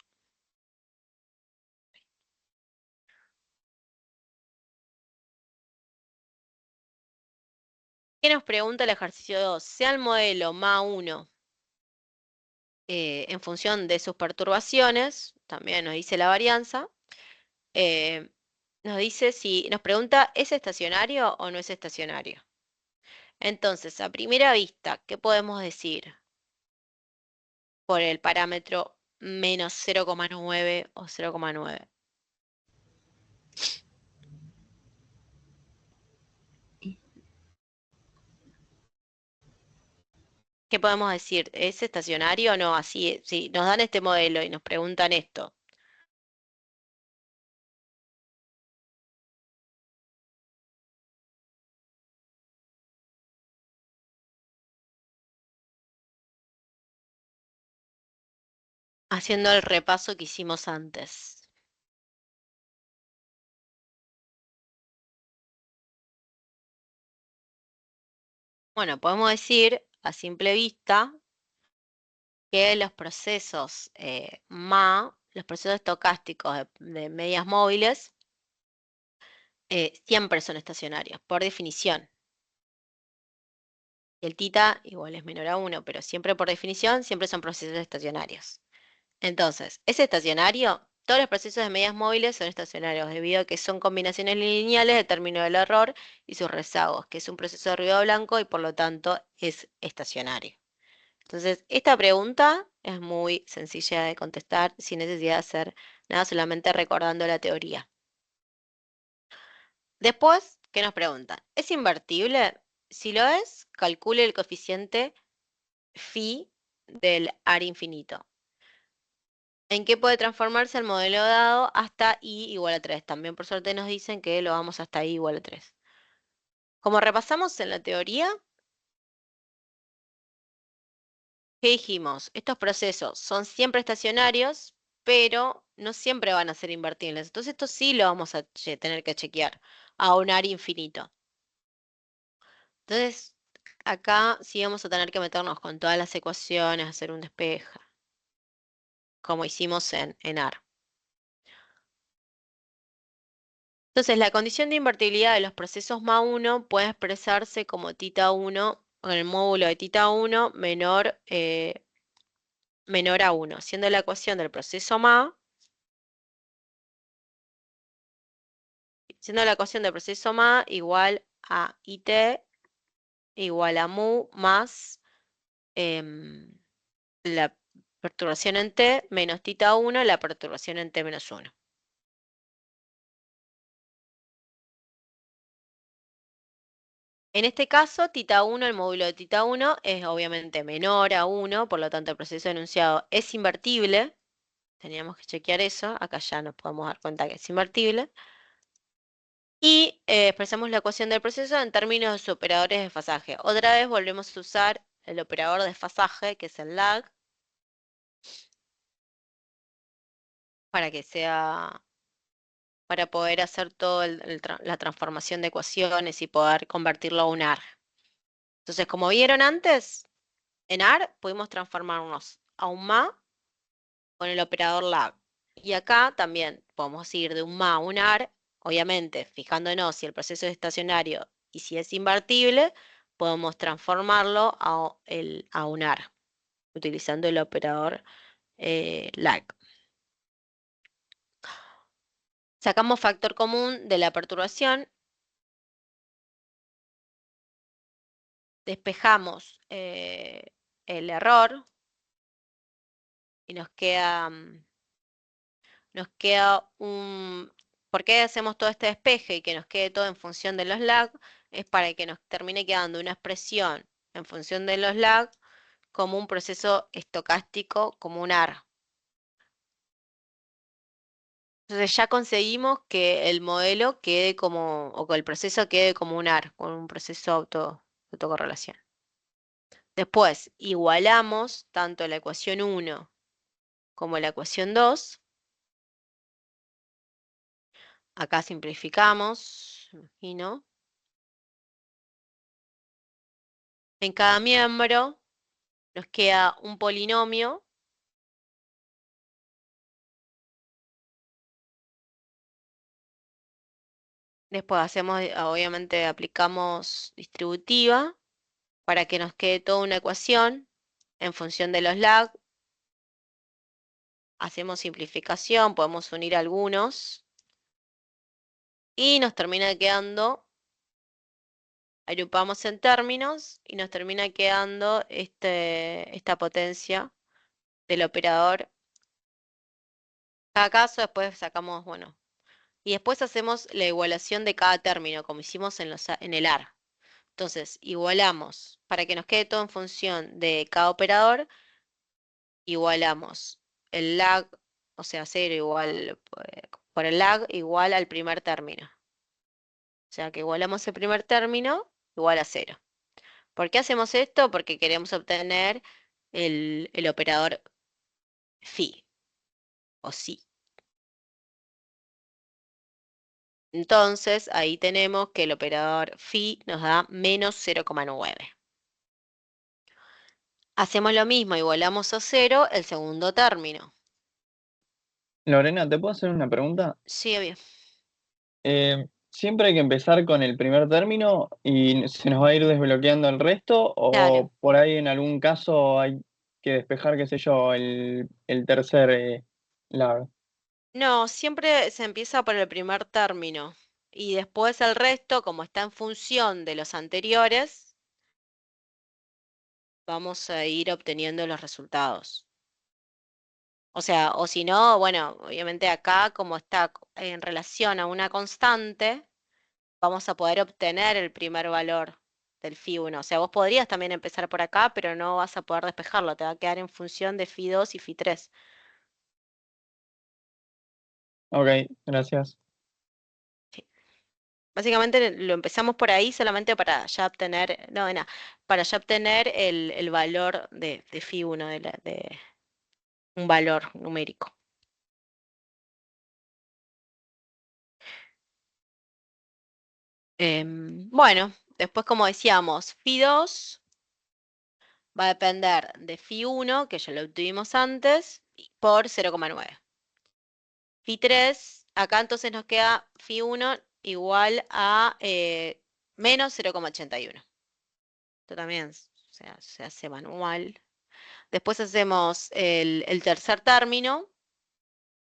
¿qué nos pregunta el ejercicio 2? Sea el modelo MA1 en función de sus perturbaciones, también nos dice la varianza, eh, nos dice si nos pregunta, ¿es estacionario o no es estacionario? Entonces, a primera vista, ¿qué podemos decir por el parámetro menos 0,9 o 0,9? ¿Qué podemos decir? ¿Es estacionario o no? Así, si nos dan este modelo y nos preguntan esto, haciendo el repaso que hicimos antes. Bueno, podemos decir a simple vista que los procesos los procesos estocásticos de medias móviles, siempre son estacionarios, por definición. Y el tita igual es menor a 1, pero siempre por definición, siempre son procesos estacionarios. Entonces, ¿es estacionario? Todos los procesos de medias móviles son estacionarios debido a que son combinaciones lineales de término del error y sus rezagos, que es un proceso de ruido blanco y por lo tanto es estacionario. Entonces, esta pregunta es muy sencilla de contestar sin necesidad de hacer nada, solamente recordando la teoría. Después, ¿qué nos preguntan? ¿Es invertible? Si lo es, calcule el coeficiente phi del área infinito. ¿En qué puede transformarse el modelo dado hasta i igual a 3? También por suerte nos dicen que lo vamos hasta i igual a 3. Como repasamos en la teoría, ¿qué dijimos? Estos procesos son siempre estacionarios, pero no siempre van a ser invertibles. Entonces esto sí lo vamos a tener que chequear a un área infinito. Entonces, acá sí vamos a tener que meternos con todas las ecuaciones, hacer un despeje, como hicimos en AR. Entonces, la condición de invertibilidad de los procesos MA1 puede expresarse como θ1 con el módulo de θ1 menor a 1, siendo la ecuación del proceso MA, siendo la ecuación del proceso MA igual a IT igual a mu más la perturbación en T menos θ1, la perturbación en T menos 1. En este caso, θ1, el módulo de θ1 es obviamente menor a 1, por lo tanto el proceso enunciado es invertible. Teníamos que chequear eso, acá ya nos podemos dar cuenta que es invertible. Y expresamos la ecuación del proceso en términos de sus operadores de desfasaje. Otra vez volvemos a usar el operador de desfasaje, que es el lag, para que sea, para poder hacer toda la transformación de ecuaciones y poder convertirlo a un AR. Entonces, como vieron antes, en AR pudimos transformarnos a un MA con el operador lag. Y acá también podemos ir de un MA a un AR, obviamente fijándonos si el proceso es estacionario y si es invertible, podemos transformarlo a un AR utilizando el operador lag. Sacamos factor común de la perturbación, despejamos el error y nos queda un... ¿Por qué hacemos todo este despeje y que nos quede todo en función de los lag? Es para que nos termine quedando una expresión en función de los lag como un proceso estocástico, como un AR. Entonces ya conseguimos que el modelo quede como, o que el proceso quede como un AR, con un proceso de autocorrelación. Después, igualamos tanto la ecuación 1 como la ecuación 2. Acá simplificamos, imagino. En cada miembro nos queda un polinomio. Después hacemos, obviamente aplicamos distributiva para que nos quede toda una ecuación en función de los lag. Hacemos simplificación, podemos unir algunos y nos termina quedando, agrupamos en términos y nos termina quedando esta potencia del operador. Cada caso después sacamos, bueno, y después hacemos la igualación de cada término, como hicimos en el AR. Entonces, igualamos, para que nos quede todo en función de cada operador, igualamos el lag, o sea, 0 igual, por el lag igual al primer término. O sea, que igualamos el primer término igual a 0. ¿Por qué hacemos esto? Porque queremos obtener el operador phi, o sí. Entonces, ahí tenemos que el operador phi nos da menos 0,9. Hacemos lo mismo, igualamos a 0 el segundo término. Lorena, ¿te puedo hacer una pregunta? Sí, obvio. ¿Siempre hay que empezar con el primer término y se nos va a ir desbloqueando el resto? Claro. ¿O por ahí en algún caso hay que despejar, qué sé yo, el tercer lado? No, siempre se empieza por el primer término y después el resto, como está en función de los anteriores, vamos a ir obteniendo los resultados. O sea, o si no, bueno, obviamente acá como está en relación a una constante, vamos a poder obtener el primer valor del phi 1. O sea, vos podrías también empezar por acá, pero no vas a poder despejarlo, te va a quedar en función de phi 2 y phi 3. Ok, gracias. Sí. Básicamente lo empezamos por ahí solamente para ya obtener, no, de nada, para ya obtener el valor de phi 1, de un valor numérico. Bueno, después como decíamos, phi 2 va a depender de phi 1, que ya lo obtuvimos antes, por 0,9. Phi 3, acá entonces nos queda phi 1 igual a menos 0,81. Esto también, o sea, se hace manual. Después hacemos el tercer término,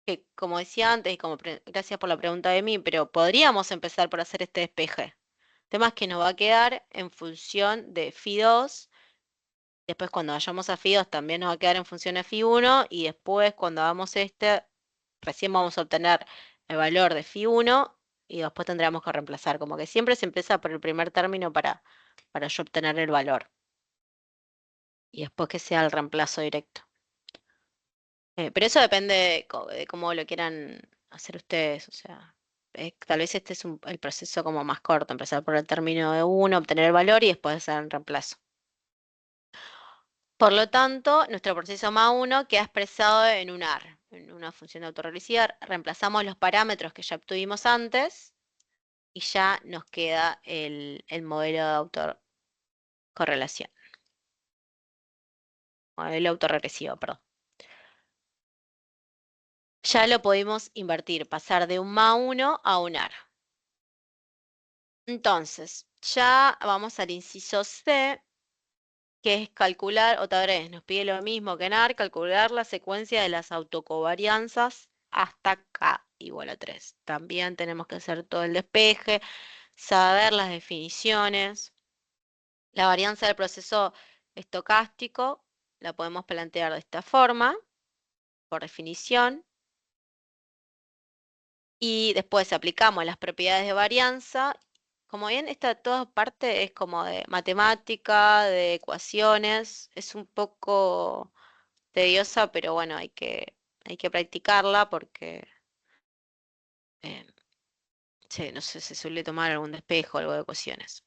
que como decía antes, y gracias por la pregunta de mí, pero podríamos empezar por hacer este despeje. El tema es que nos va a quedar en función de phi 2. Después cuando vayamos a phi 2 también nos va a quedar en función de phi 1. Y después cuando hagamos recién vamos a obtener el valor de phi 1 y después tendríamos que reemplazar. Como que siempre se empieza por el primer término para yo obtener el valor. Y después que sea el reemplazo directo. Pero eso depende de cómo lo quieran hacer ustedes. O sea, tal vez este es el proceso como más corto, empezar por el término de 1, obtener el valor y después hacer el reemplazo. Por lo tanto, nuestro proceso MA1 queda expresado en un AR, en una función de autorregresiva. Reemplazamos los parámetros que ya obtuvimos antes y ya nos queda el modelo de autorcorrelación, modelo autorregresivo, perdón. Ya lo podemos invertir, pasar de un MA1 a un AR. Entonces, ya vamos al inciso C, que es calcular, otra vez, nos pide lo mismo que en AR, calcular la secuencia de las autocovarianzas hasta K igual a 3. También tenemos que hacer todo el despeje, saber las definiciones. La varianza del proceso estocástico la podemos plantear de esta forma, por definición. Y después aplicamos las propiedades de varianza. Como bien, esta toda parte es como de matemática, de ecuaciones, es un poco tediosa, pero bueno, hay que practicarla porque eh, sí, no sé, se suele tomar algún despejo, algo de ecuaciones.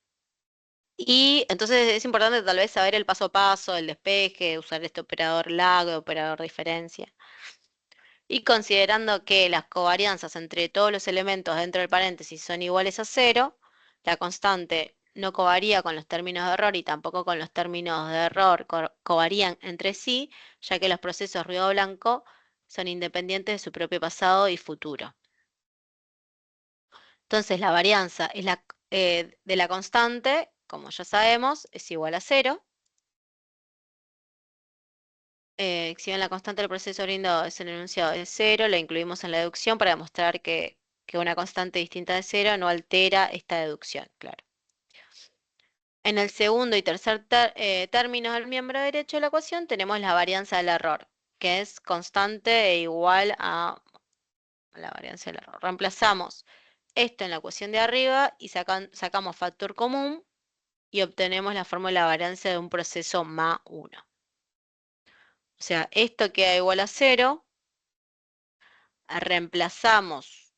Y entonces es importante tal vez saber el paso a paso, el despeje, usar este operador lag, operador diferencia. Y considerando que las covarianzas entre todos los elementos dentro del paréntesis son iguales a cero, la constante no covaría con los términos de error y tampoco con los términos de error covarían entre sí, ya que los procesos ruido blanco son independientes de su propio pasado y futuro. Entonces la varianza es de la constante, como ya sabemos, es igual a cero. Si bien la constante del proceso brindado es el enunciado de cero, la incluimos en la deducción para demostrar que una constante distinta de cero no altera esta deducción, claro. En el segundo y tercer término del miembro derecho de la ecuación tenemos la varianza del error, que es constante e igual a la varianza del error. Reemplazamos esto en la ecuación de arriba y sacamos factor común y obtenemos la fórmula de varianza de un proceso MA1. O sea, esto queda igual a cero. Reemplazamos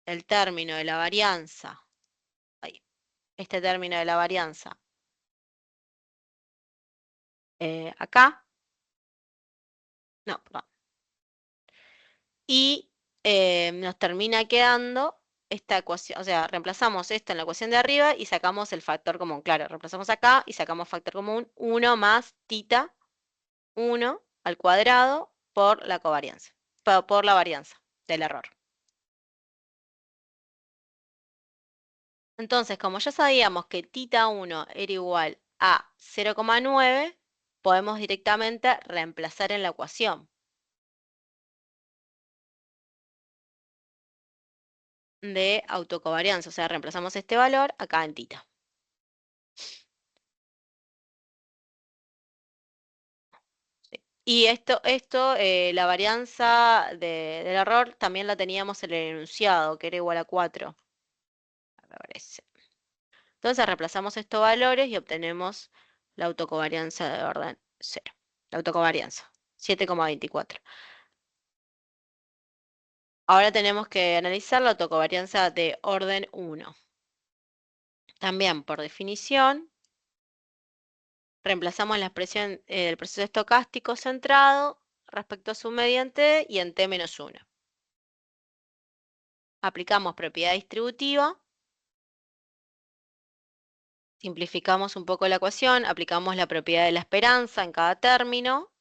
el término de la varianza, ay, este término de la varianza acá, no, perdón, y nos termina quedando esta ecuación, o sea, reemplazamos esto en la ecuación de arriba y sacamos el factor común, claro, reemplazamos acá y sacamos factor común 1 más tita 1 al cuadrado por la covarianza, por la varianza del error. Entonces, como ya sabíamos que tita 1 era igual a 0,9, podemos directamente reemplazar en la ecuación de autocovarianza. O sea, reemplazamos este valor acá en tita. Sí. Y la varianza del error también la teníamos en el enunciado, que era igual a 4, me parece. Entonces reemplazamos estos valores y obtenemos la autocovarianza de orden 0. La autocovarianza, 7,24. Ahora tenemos que analizar la autocovarianza de orden 1. También, por definición, reemplazamos la expresión del proceso estocástico centrado respecto a su mediante y en t-1. Aplicamos propiedad distributiva, simplificamos un poco la ecuación, aplicamos la propiedad de la esperanza en cada término.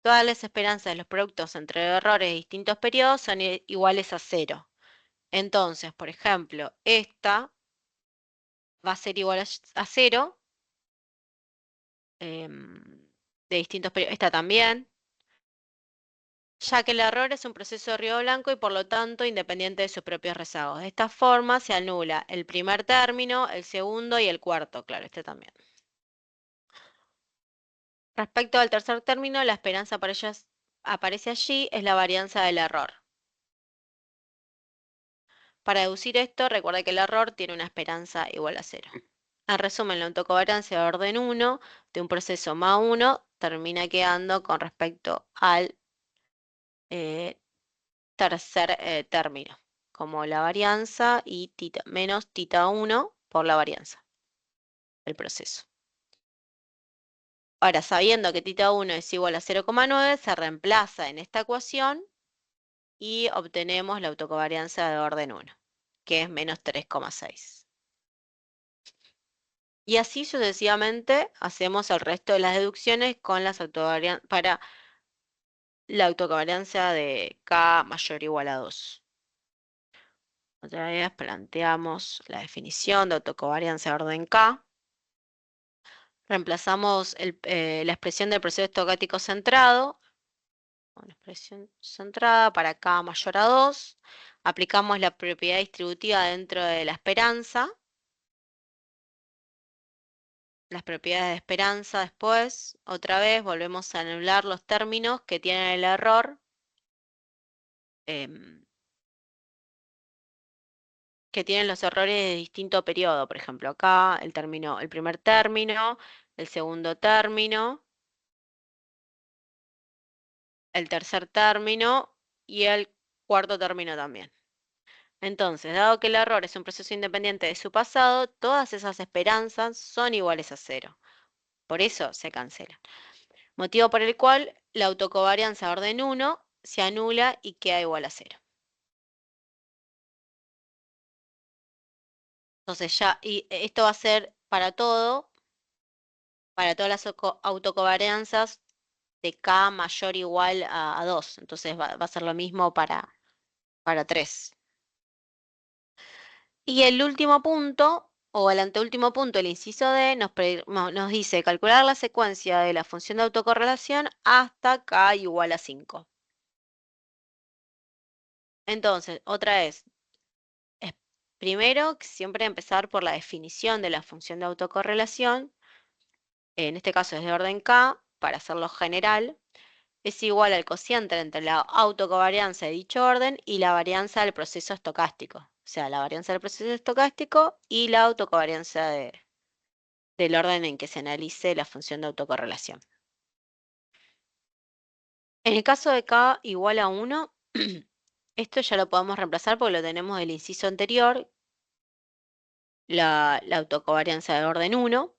Todas las esperanzas de los productos entre errores de distintos periodos son iguales a 0. Entonces, por ejemplo, esta va a ser igual a 0 de distintos periodos. Esta también, ya que el error es un proceso de ruido blanco y por lo tanto independiente de sus propios rezagos. De esta forma se anula el primer término, el segundo y el cuarto, claro, este también. Respecto al tercer término, la esperanza para ellas aparece allí, es la varianza del error. Para deducir esto, recuerda que el error tiene una esperanza igual a 0. En resumen, la autocovarianza de orden 1 de un proceso MA1 termina quedando con respecto al tercer término, como la varianza y tita, menos tita 1 por la varianza del proceso. Ahora, sabiendo que tita 1 es igual a 0,9, se reemplaza en esta ecuación y obtenemos la autocovarianza de orden 1, que es menos 3,6. Y así sucesivamente hacemos el resto de las deducciones con las para la autocovarianza de K mayor o igual a 2. Otra vez planteamos la definición de autocovarianza de orden K. Reemplazamos la expresión del proceso estocástico centrado, una expresión centrada para K mayor a 2. Aplicamos la propiedad distributiva dentro de la esperanza. Las propiedades de esperanza después, otra vez volvemos a anular los términos que tienen el error, que tienen los errores de distinto periodo. Por ejemplo, acá el primer término, el segundo término el tercer término y el cuarto término también. Entonces, dado que el error es un proceso independiente de su pasado, todas esas esperanzas son iguales a cero. Por eso se cancela. Motivo por el cual la autocovarianza de orden 1 se anula y queda igual a cero. Entonces ya, y esto va a ser para todo, para todas las autocovarianzas de k mayor o igual a 2. Entonces va a ser lo mismo para 3. Y el último punto, o el anteúltimo punto, el inciso D, nos dice calcular la secuencia de la función de autocorrelación hasta k igual a 5. Entonces, otra vez, es primero siempre empezar por la definición de la función de autocorrelación. En este caso es de orden k, para hacerlo general. Es igual al cociente entre la autocovarianza de dicho orden y la varianza del proceso estocástico. O sea, la varianza del proceso estocástico y la autocovarianza del orden en que se analice la función de autocorrelación. En el caso de k igual a 1, esto ya lo podemos reemplazar porque lo tenemos del inciso anterior, la autocovarianza de orden 1.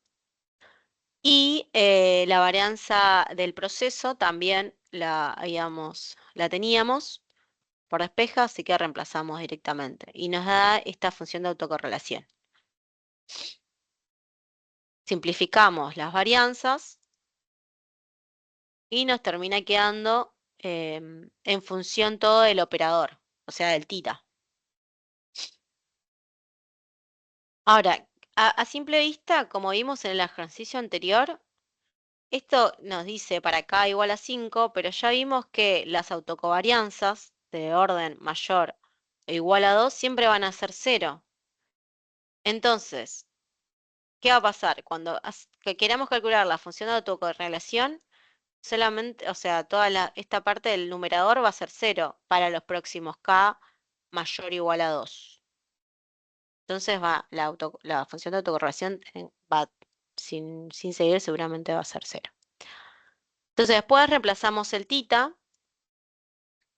Y la varianza del proceso también la teníamos por despeja, así que reemplazamos directamente. Y nos da esta función de autocorrelación. Simplificamos las varianzas y nos termina quedando en función todo del operador, o sea, del tita. Ahora, a simple vista, como vimos en el ejercicio anterior, esto nos dice para k igual a 5, pero ya vimos que las autocovarianzas de orden mayor o igual a 2 siempre van a ser 0. Entonces, ¿qué va a pasar? Cuando que queramos calcular la función de autocorrelación, solamente, o sea, esta parte del numerador va a ser 0 para los próximos k mayor o igual a 2. Entonces la función de autocorrelación va sin seguir, seguramente va a ser 0. Entonces después reemplazamos el tita,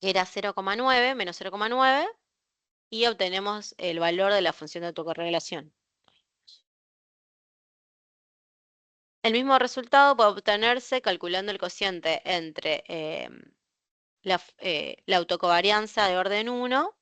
que era 0,9 menos 0,9, y obtenemos el valor de la función de autocorrelación. El mismo resultado puede obtenerse calculando el cociente entre la autocovarianza de orden 1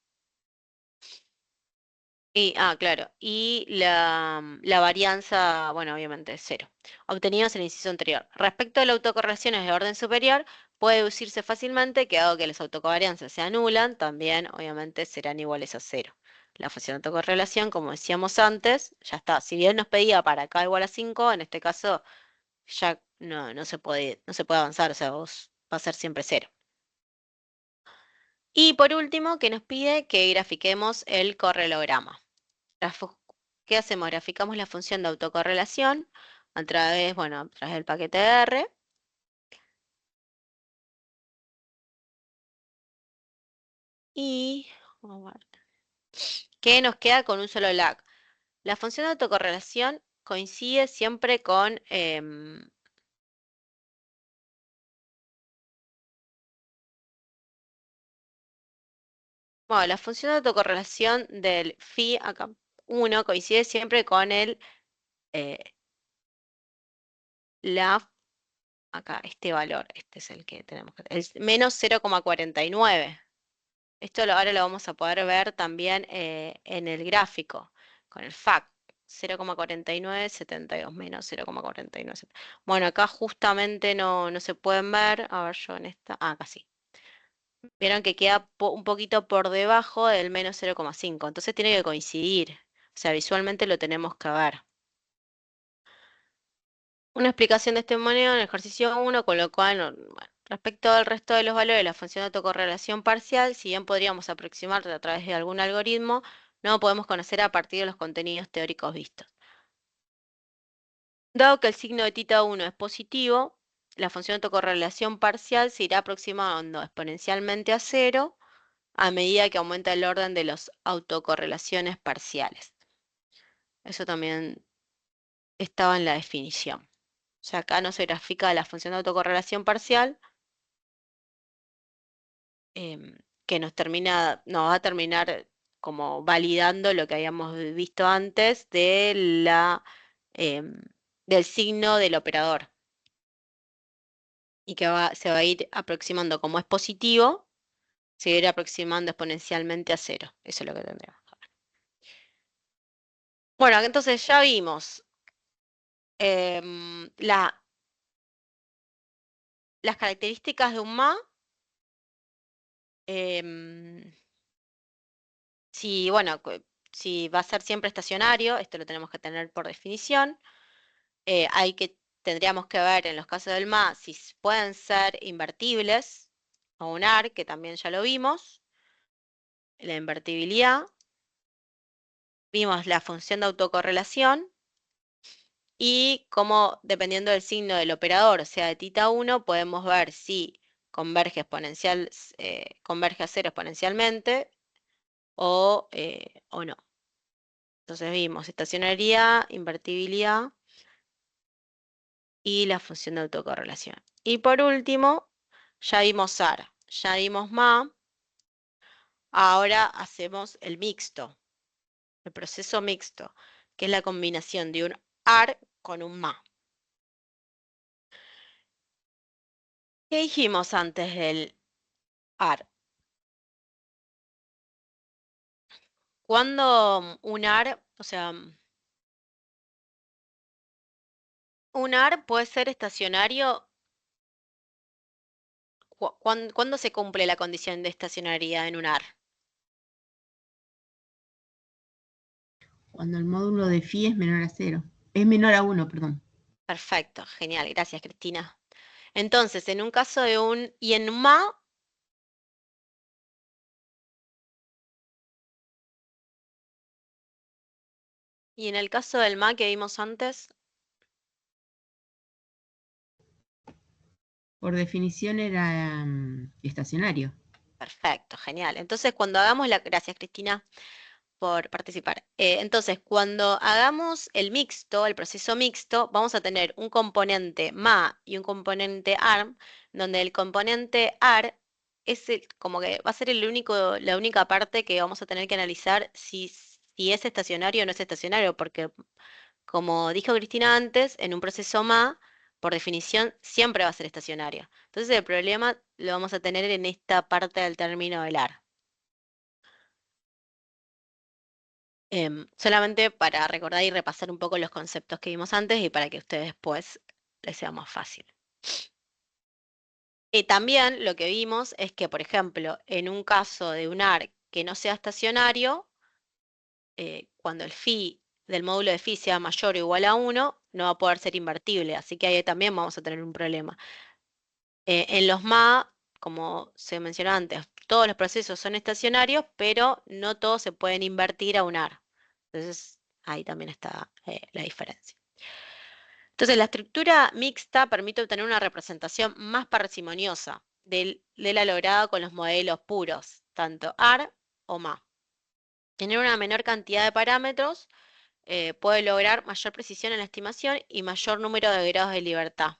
y, claro, y la varianza, bueno, obviamente es 0, obtenidos en el inciso anterior. Respecto a las autocorrelaciones de orden superior, puede deducirse fácilmente que dado que las autocovarianzas se anulan, también obviamente serán iguales a 0. La función de autocorrelación, como decíamos antes, ya está. Si bien nos pedía para k igual a 5, en este caso ya no se puede avanzar, o sea, va a ser siempre 0. Y por último, que nos pide que grafiquemos el correlograma. ¿Qué hacemos? Graficamos la función de autocorrelación bueno, a través del paquete R. Y vamos a ver, que nos queda con un solo lag. La función de autocorrelación coincide siempre con, bueno, la función de autocorrelación del phi acá 1 coincide siempre con eh, acá, este valor, este es el que tenemos el menos 0,49. Esto ahora lo vamos a poder ver también en el gráfico, con el FAC. 0,4972 menos 0,49. Bueno, acá justamente no se pueden ver. A ver, yo en esta. Acá sí. Vieron que queda un poquito por debajo del menos 0,5. Entonces tiene que coincidir. O sea, visualmente lo tenemos que ver. Una explicación de este moneo en el ejercicio 1, con lo cual, bueno, respecto al resto de los valores de la función de autocorrelación parcial, si bien podríamos aproximarla a través de algún algoritmo, no lo podemos conocer a partir de los contenidos teóricos vistos. Dado que el signo de θ 1 es positivo, la función de autocorrelación parcial se irá aproximando exponencialmente a 0 a medida que aumenta el orden de las autocorrelaciones parciales. Eso también estaba en la definición. O sea, acá no se grafica la función de autocorrelación parcial, que nos va a terminar como validando lo que habíamos visto antes de em, del signo del operador y que se va a ir aproximando como es positivo, se va a ir aproximando exponencialmente a cero. Eso es lo que tendremos. Bueno, entonces ya vimos las características de un MA. em, si, bueno, si va a ser siempre estacionario, esto lo tenemos que tener por definición. Tendríamos que ver en los casos del MA si pueden ser invertibles o un AR, que también ya lo vimos, la invertibilidad. Vimos la función de autocorrelación y cómo, dependiendo del signo del operador, o sea, de tita 1, podemos ver si converge a cero exponencialmente o no. Entonces vimos estacionariedad, invertibilidad y la función de autocorrelación. Y por último, ya vimos AR, ya vimos MA, ahora hacemos el mixto, el proceso mixto, que es la combinación de un AR con un MA. ¿Qué dijimos antes del AR? Cuando un AR, o sea, un AR puede ser estacionario, ¿cuándo se cumple la condición de estacionariedad en un AR? Cuando el módulo de phi es menor a 0. Es menor a 1, perdón. Perfecto, genial, gracias Cristina. Entonces, en un caso de y en MA, y en el caso del MA que vimos antes, Por definición era estacionario. perfecto, genial. Entonces, cuando hagamos gracias Cristina por participar. Entonces, cuando hagamos el mixto, el proceso mixto, vamos a tener un componente MA y un componente ARM, donde el componente AR como que va a ser la única parte que vamos a tener que analizar si es estacionario o no es estacionario, porque como dijo Cristina antes, en un proceso MA, por definición, siempre va a ser estacionario. Entonces, el problema lo vamos a tener en esta parte del término del AR. Solamente para recordar y repasar un poco los conceptos que vimos antes y para que a ustedes después les sea más fácil. Y también lo que vimos es que, por ejemplo, en un caso de un AR que no sea estacionario, cuando el phi del módulo de phi sea mayor o igual a 1, no va a poder ser invertible, así que ahí también vamos a tener un problema. En los MA, como se mencionó antes, todos los procesos son estacionarios, pero no todos se pueden invertir a un AR. Entonces, ahí también está la diferencia. Entonces, la estructura mixta permite obtener una representación más parsimoniosa de la lograda con los modelos puros, tanto AR o MA. Tener una menor cantidad de parámetros puede lograr mayor precisión en la estimación y mayor número de grados de libertad.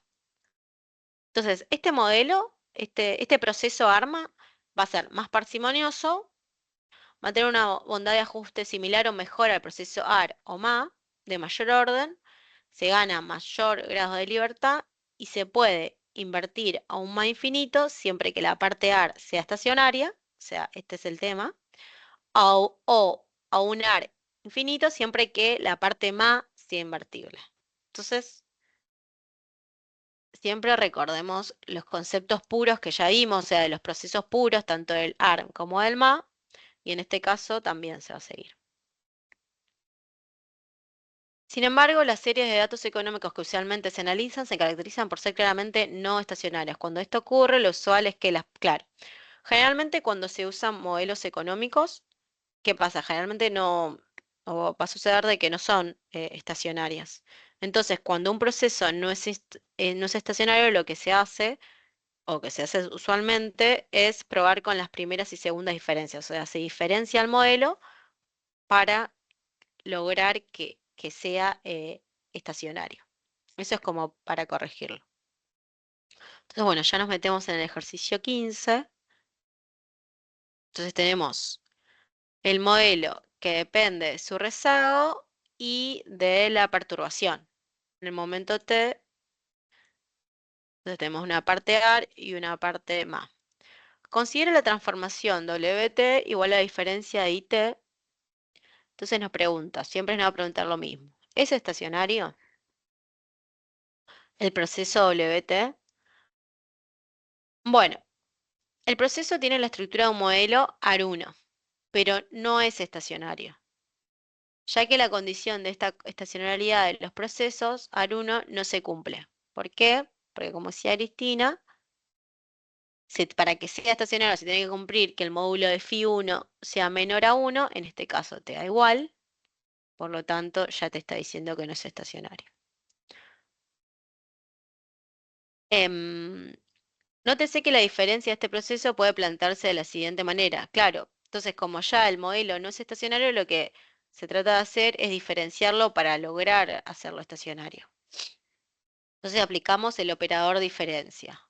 Entonces, este modelo, este proceso ARMA, va a ser más parsimonioso, va a tener una bondad de ajuste similar o mejor al proceso AR o MA, de mayor orden, se gana mayor grado de libertad y se puede invertir a un MA infinito siempre que la parte AR sea estacionaria, o sea, este es el tema, o a un AR infinito siempre que la parte MA sea invertible. Entonces, siempre recordemos los conceptos puros que ya vimos, o sea, de los procesos puros, tanto del ARM como del MA, y en este caso también se va a seguir. Sin embargo, las series de datos económicos que usualmente se analizan se caracterizan por ser claramente no estacionarias. Cuando esto ocurre, lo usual es que claro, generalmente cuando se usan modelos económicos, ¿qué pasa? Generalmente no, o va a suceder de que no son estacionarias. Entonces, cuando un proceso no es estacionario, lo que se hace o que se hace usualmente es probar con las primeras y segundas diferencias. O sea, se diferencia el modelo para lograr que sea estacionario. Eso es como para corregirlo. Entonces, bueno, ya nos metemos en el ejercicio 15. Entonces tenemos el modelo que depende de su rezago y de la perturbación. En el momento t, entonces tenemos una parte AR y una parte MA. Considera la transformación WT igual a la diferencia de IT. Entonces nos pregunta, siempre nos va a preguntar lo mismo. ¿Es estacionario el proceso WT? Bueno, el proceso tiene la estructura de un modelo AR1, pero no es estacionario, ya que la condición de esta estacionalidad de los procesos AR1 no se cumple. ¿Por qué? Porque como decía Cristina, para que sea estacionario se tiene que cumplir que el módulo de Φ1 sea menor a 1, en este caso te da igual, por lo tanto ya te está diciendo que no es estacionario. Nótese que la diferencia de este proceso puede plantearse de la siguiente manera. Claro, entonces como ya el modelo no es estacionario, lo que se trata de hacer es diferenciarlo para lograr hacerlo estacionario. Entonces aplicamos el operador diferencia.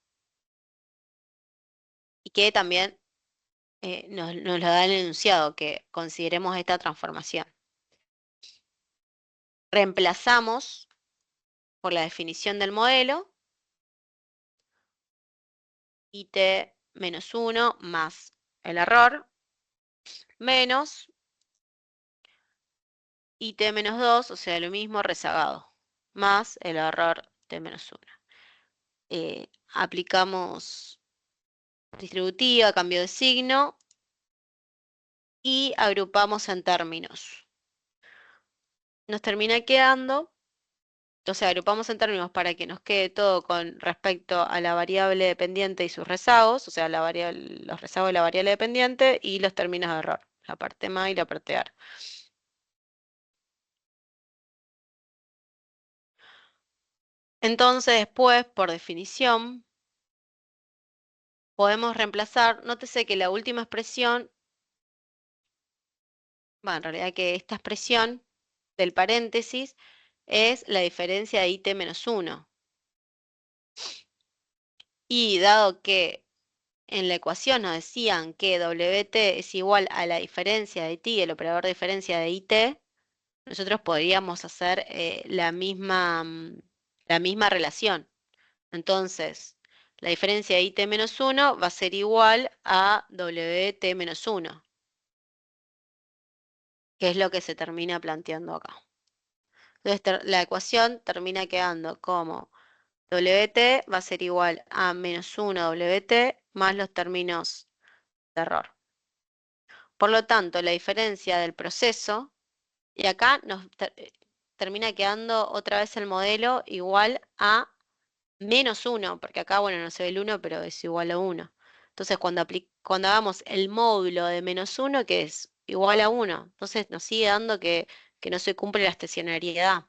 Y que también nos lo da el enunciado, que consideremos esta transformación. Reemplazamos por la definición del modelo IT-1 más el error menos IT-2, o sea, lo mismo rezagado, más el error T-1. Aplicamos distributiva, cambio de signo y agrupamos en términos. Nos termina quedando, o sea, agrupamos en términos para que nos quede todo con respecto a la variable dependiente y sus rezagos, o sea, los rezagos de la variable dependiente y los términos de error, la parte MA y la parte AR. Entonces, después, por definición, podemos reemplazar, nótese que la última expresión, bueno, en realidad que esta expresión del paréntesis es la diferencia de IT-1. Y dado que en la ecuación nos decían que WT es igual a la diferencia de t, el operador de diferencia de IT, nosotros podríamos hacer la misma relación. Entonces, la diferencia de IT-1 va a ser igual a WT-1, que es lo que se termina planteando acá. Entonces, la ecuación termina quedando como WT va a ser igual a menos 1 WT más los términos de error. Por lo tanto, la diferencia del proceso, y acá nos termina quedando otra vez el modelo igual a menos 1, porque acá, bueno, no se ve el 1, pero es igual a 1. Entonces, cuando hagamos el módulo de menos 1, que es igual a 1, entonces nos sigue dando que no se cumple la estacionariedad.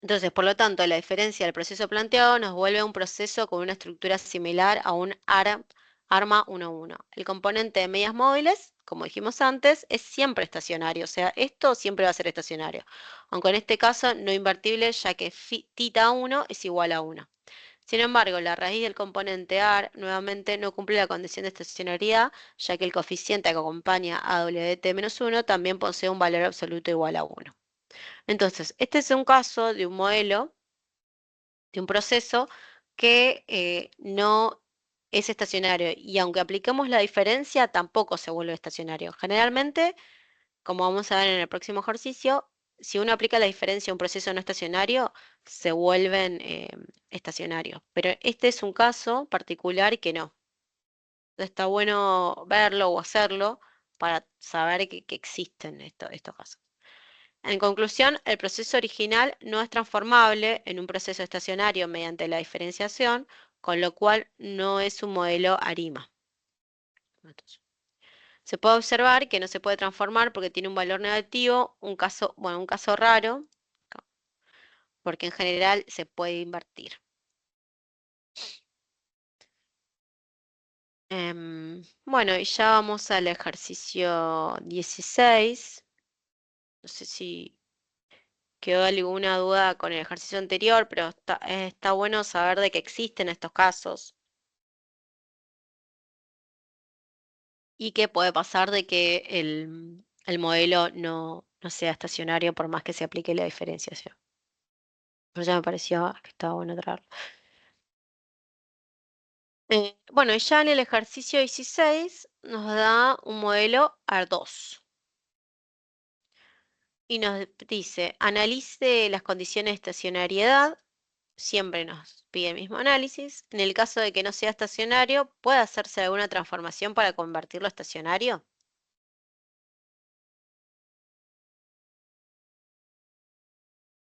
Entonces, por lo tanto, la diferencia del proceso planteado nos vuelve a un proceso con una estructura similar a un ARMA 1.1. El componente de medias móviles, como dijimos antes, es siempre estacionario, o sea, esto siempre va a ser estacionario, aunque en este caso no invertible, ya que θ1 es igual a 1. Sin embargo, la raíz del componente AR nuevamente no cumple la condición de estacionariedad, ya que el coeficiente que acompaña a WT-1 también posee un valor absoluto igual a 1. Entonces, este es un caso de un modelo, de un proceso que no es estacionario y aunque apliquemos la diferencia, tampoco se vuelve estacionario. Generalmente, como vamos a ver en el próximo ejercicio, si uno aplica la diferencia a un proceso no estacionario, se vuelven estacionarios. Pero este es un caso particular que no. Entonces, está bueno verlo o hacerlo para saber que existen estos casos. En conclusión, el proceso original no es transformable en un proceso estacionario mediante la diferenciación, con lo cual no es un modelo ARIMA. Se puede observar que no se puede transformar porque tiene un valor negativo, un caso raro, porque en general se puede invertir. Bueno, y ya vamos al ejercicio 16. No sé si quedó alguna duda con el ejercicio anterior, pero está bueno saber de que existen estos casos. y que puede pasar de que el modelo no sea estacionario por más que se aplique la diferenciación. Por eso me pareció que estaba bueno traerlo. Bueno, y ya en el ejercicio 16 nos da un modelo AR2 y nos dice, analice las condiciones de estacionariedad, siempre nos pide el mismo análisis. En el caso de que no sea estacionario, ¿puede hacerse alguna transformación para convertirlo a estacionario?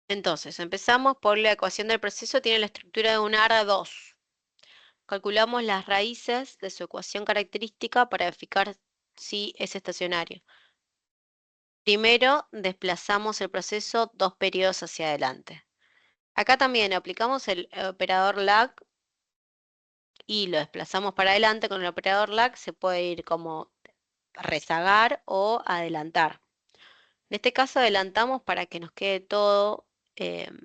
Entonces, empezamos por la ecuación del proceso, tiene la estructura de un AR2. Calculamos las raíces de su ecuación característica para verificar si es estacionario. Primero, desplazamos el proceso 2 periodos hacia adelante. Acá también aplicamos el operador lag y lo desplazamos para adelante. Con el operador lag se puede ir como rezagar o adelantar. En este caso adelantamos para que nos quede todo em,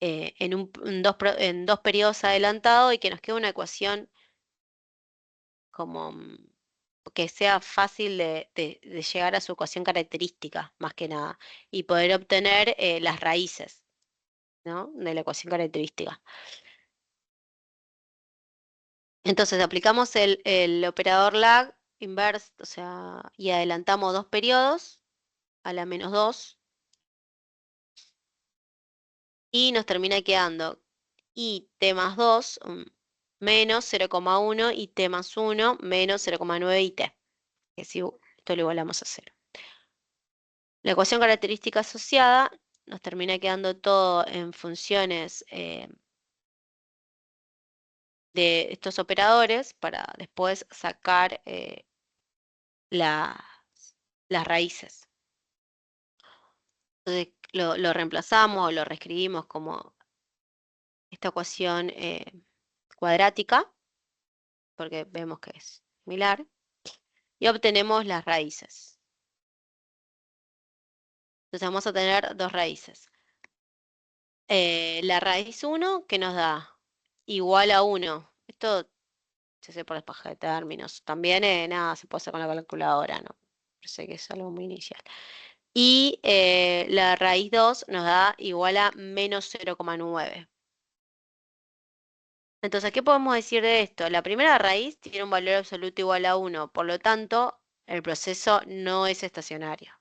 en dos periodos adelantado y que nos quede una ecuación como que sea fácil de llegar a su ecuación característica, más que nada, y poder obtener las raíces, ¿no? De la ecuación característica. Entonces aplicamos el operador lag inverse, o sea, y adelantamos 2 periodos a la -2 y nos termina quedando IT más 2 menos 0,1 y T más 1 menos 0,9 IT, que si esto lo igualamos a 0. La ecuación característica asociada nos termina quedando todo en funciones de estos operadores para después sacar las raíces. Entonces lo reemplazamos o lo reescribimos como esta ecuación cuadrática, porque vemos que es similar, y obtenemos las raíces. Entonces vamos a tener dos raíces. La raíz 1 que nos da igual a 1. Esto se hace por despeje de términos. También nada, se puede hacer con la calculadora, ¿no? Parece que es algo muy inicial. Y la raíz 2 nos da igual a menos 0,9. Entonces, ¿qué podemos decir de esto? La primera raíz tiene un valor absoluto igual a 1, por lo tanto, el proceso no es estacionario.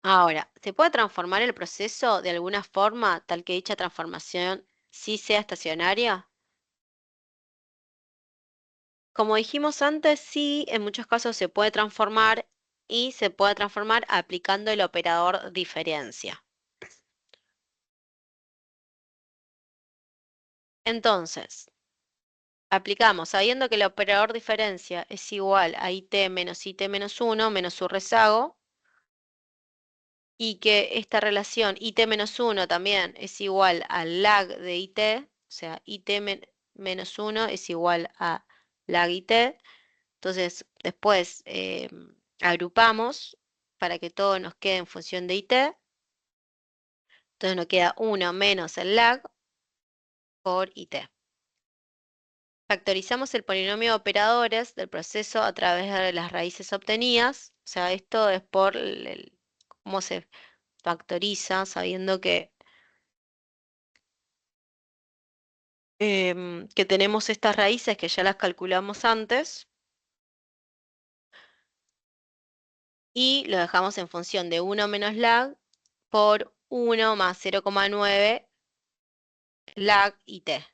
Ahora, ¿se puede transformar el proceso de alguna forma tal que dicha transformación sí sea estacionaria? Como dijimos antes, sí, en muchos casos se puede transformar y se puede transformar aplicando el operador diferencia. Entonces, aplicamos, sabiendo que el operador diferencia es igual a IT menos 1 menos su rezago, y que esta relación IT menos 1 también es igual al lag de IT, o sea, menos 1 es igual a lag IT. Entonces, después agrupamos para que todo nos quede en función de IT. Entonces nos queda 1 menos el lag por IT. Factorizamos el polinomio de operadores del proceso a través de las raíces obtenidas. O sea, esto es por cómo se factoriza, sabiendo que tenemos estas raíces que ya las calculamos antes. Y lo dejamos en función de 1 menos lag por 1 más 0,9 lag y t.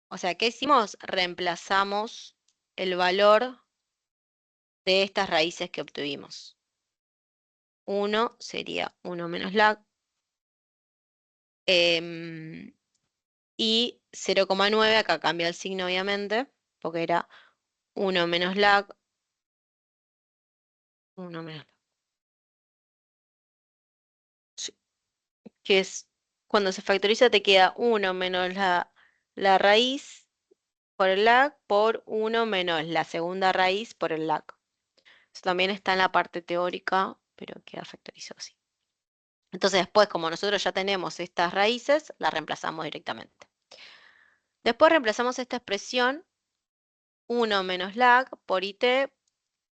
O sea, ¿qué hicimos? Reemplazamos el valor de estas raíces que obtuvimos. 1 sería 1 menos lag. Y 0,9, acá cambia el signo obviamente, porque era 1 menos lag, 1 menos lag. Sí, que es cuando se factoriza te queda 1 menos la raíz por el lag por 1 menos la segunda raíz por el lag. Eso también está en la parte teórica, pero queda factorizado así. Entonces después, como nosotros ya tenemos estas raíces, las reemplazamos directamente. Después reemplazamos esta expresión 1 menos lag por IT,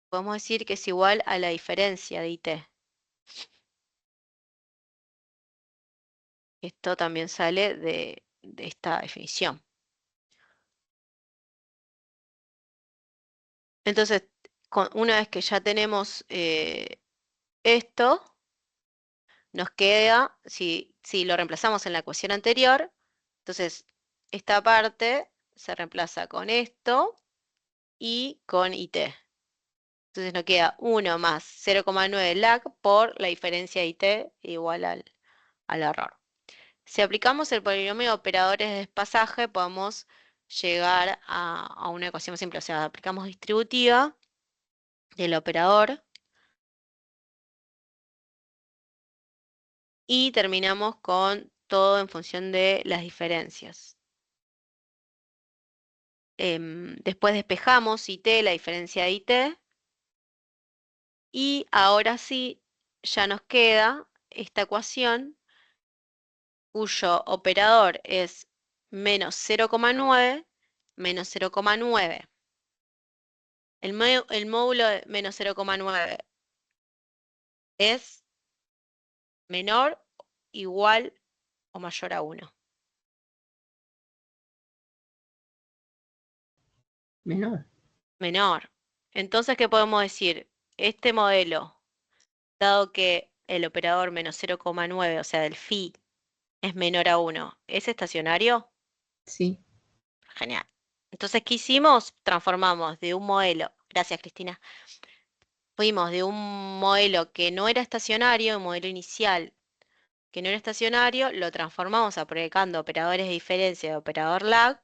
podemos decir que es igual a la diferencia de IT. Esto también sale de esta definición. Entonces, una vez que ya tenemos esto, nos queda, si lo reemplazamos en la ecuación anterior, entonces esta parte se reemplaza con esto y con IT. Entonces nos queda 1 más 0,9 lag por la diferencia de IT igual al error. Si aplicamos el polinomio de operadores de despasaje, podemos llegar a una ecuación simple. O sea, aplicamos distributiva del operador y terminamos con todo en función de las diferencias. Después despejamos IT, la diferencia de IT, y ahora sí ya nos queda esta ecuación cuyo operador es menos 0,9 menos 0,9. El módulo de menos 0,9 es menor, igual o mayor a 1. Menor. Menor. Entonces, ¿qué podemos decir? Este modelo, dado que el operador menos 0,9, o sea, del phi, es menor a 1, ¿es estacionario? Sí. Genial. Entonces, ¿qué hicimos? Transformamos de un modelo, gracias Cristina, fuimos de un modelo que no era estacionario, un modelo inicial que no era estacionario, lo transformamos aplicando operadores de diferencia de operador lag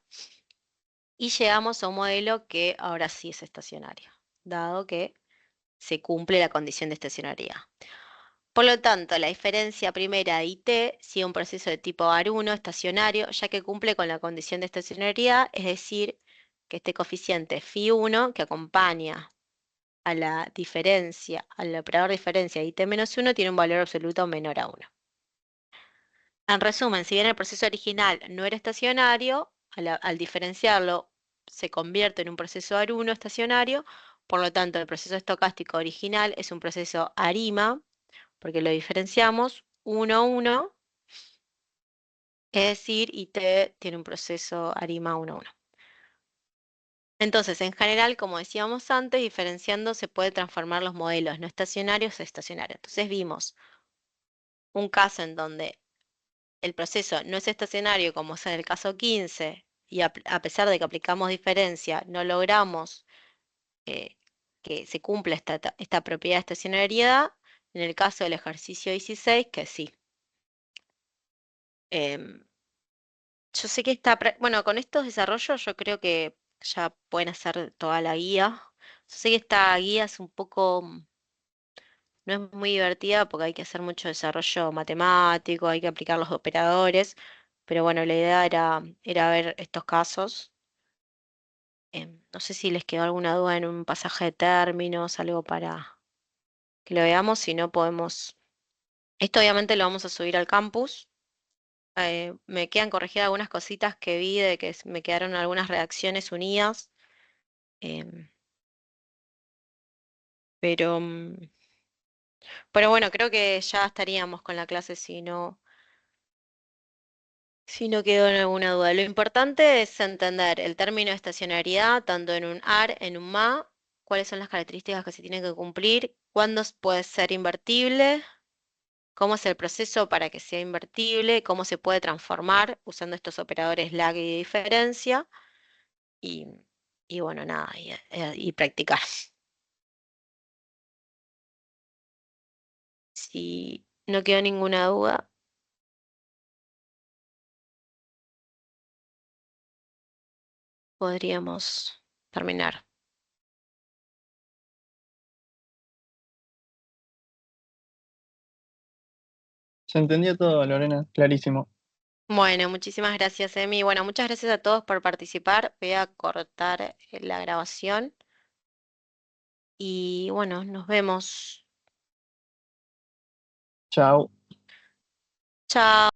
y llegamos a un modelo que ahora sí es estacionario, dado que se cumple la condición de estacionariedad. Por lo tanto, la diferencia primera de IT sigue un proceso de tipo AR1 estacionario, ya que cumple con la condición de estacionariedad, es decir, que este coeficiente phi1 que acompaña a la diferencia, al operador diferencia de IT-1 tiene un valor absoluto menor a 1. En resumen, si bien el proceso original no era estacionario, al diferenciarlo se convierte en un proceso AR1 estacionario, por lo tanto el proceso estocástico original es un proceso ARIMA, porque lo diferenciamos 1 a 1, es decir, IT tiene un proceso ARIMA 1 a 1. Entonces, en general, como decíamos antes, diferenciando se puede transformar los modelos no estacionarios a estacionarios. Entonces vimos un caso en donde el proceso no es estacionario, como es en el caso 15, y a pesar de que aplicamos diferencia, no logramos eh, que se cumpla esta propiedad de estacionariedad, en el caso del ejercicio 16, que sí. Em, yo sé que bueno, con estos desarrollos yo creo que ya pueden hacer toda la guía. Yo sé que esta guía es un poco, no es muy divertida porque hay que hacer mucho desarrollo matemático, hay que aplicar los operadores, pero bueno, la idea era ver estos casos. No sé si les quedó alguna duda en un pasaje de términos, algo para que lo veamos, si no podemos... Esto obviamente lo vamos a subir al campus. Me quedan corregir algunas cositas que vi de que me quedaron algunas redacciones unidas, em, pero, pero bueno, creo que ya estaríamos con la clase si no quedó en alguna duda. Lo importante es entender el término de estacionariedad, tanto en un AR, en un MA, cuáles son las características que se tienen que cumplir, cuándo puede ser invertible, cómo es el proceso para que sea invertible, cómo se puede transformar usando estos operadores lag y diferencia, y, y bueno, nada, y practicar. Si no quedó ninguna duda, podríamos terminar. Se entendió todo, Lorena, clarísimo. Bueno, muchísimas gracias, Emi. Bueno, muchas gracias a todos por participar. Voy a cortar la grabación y bueno, nos vemos. Chao. Chao.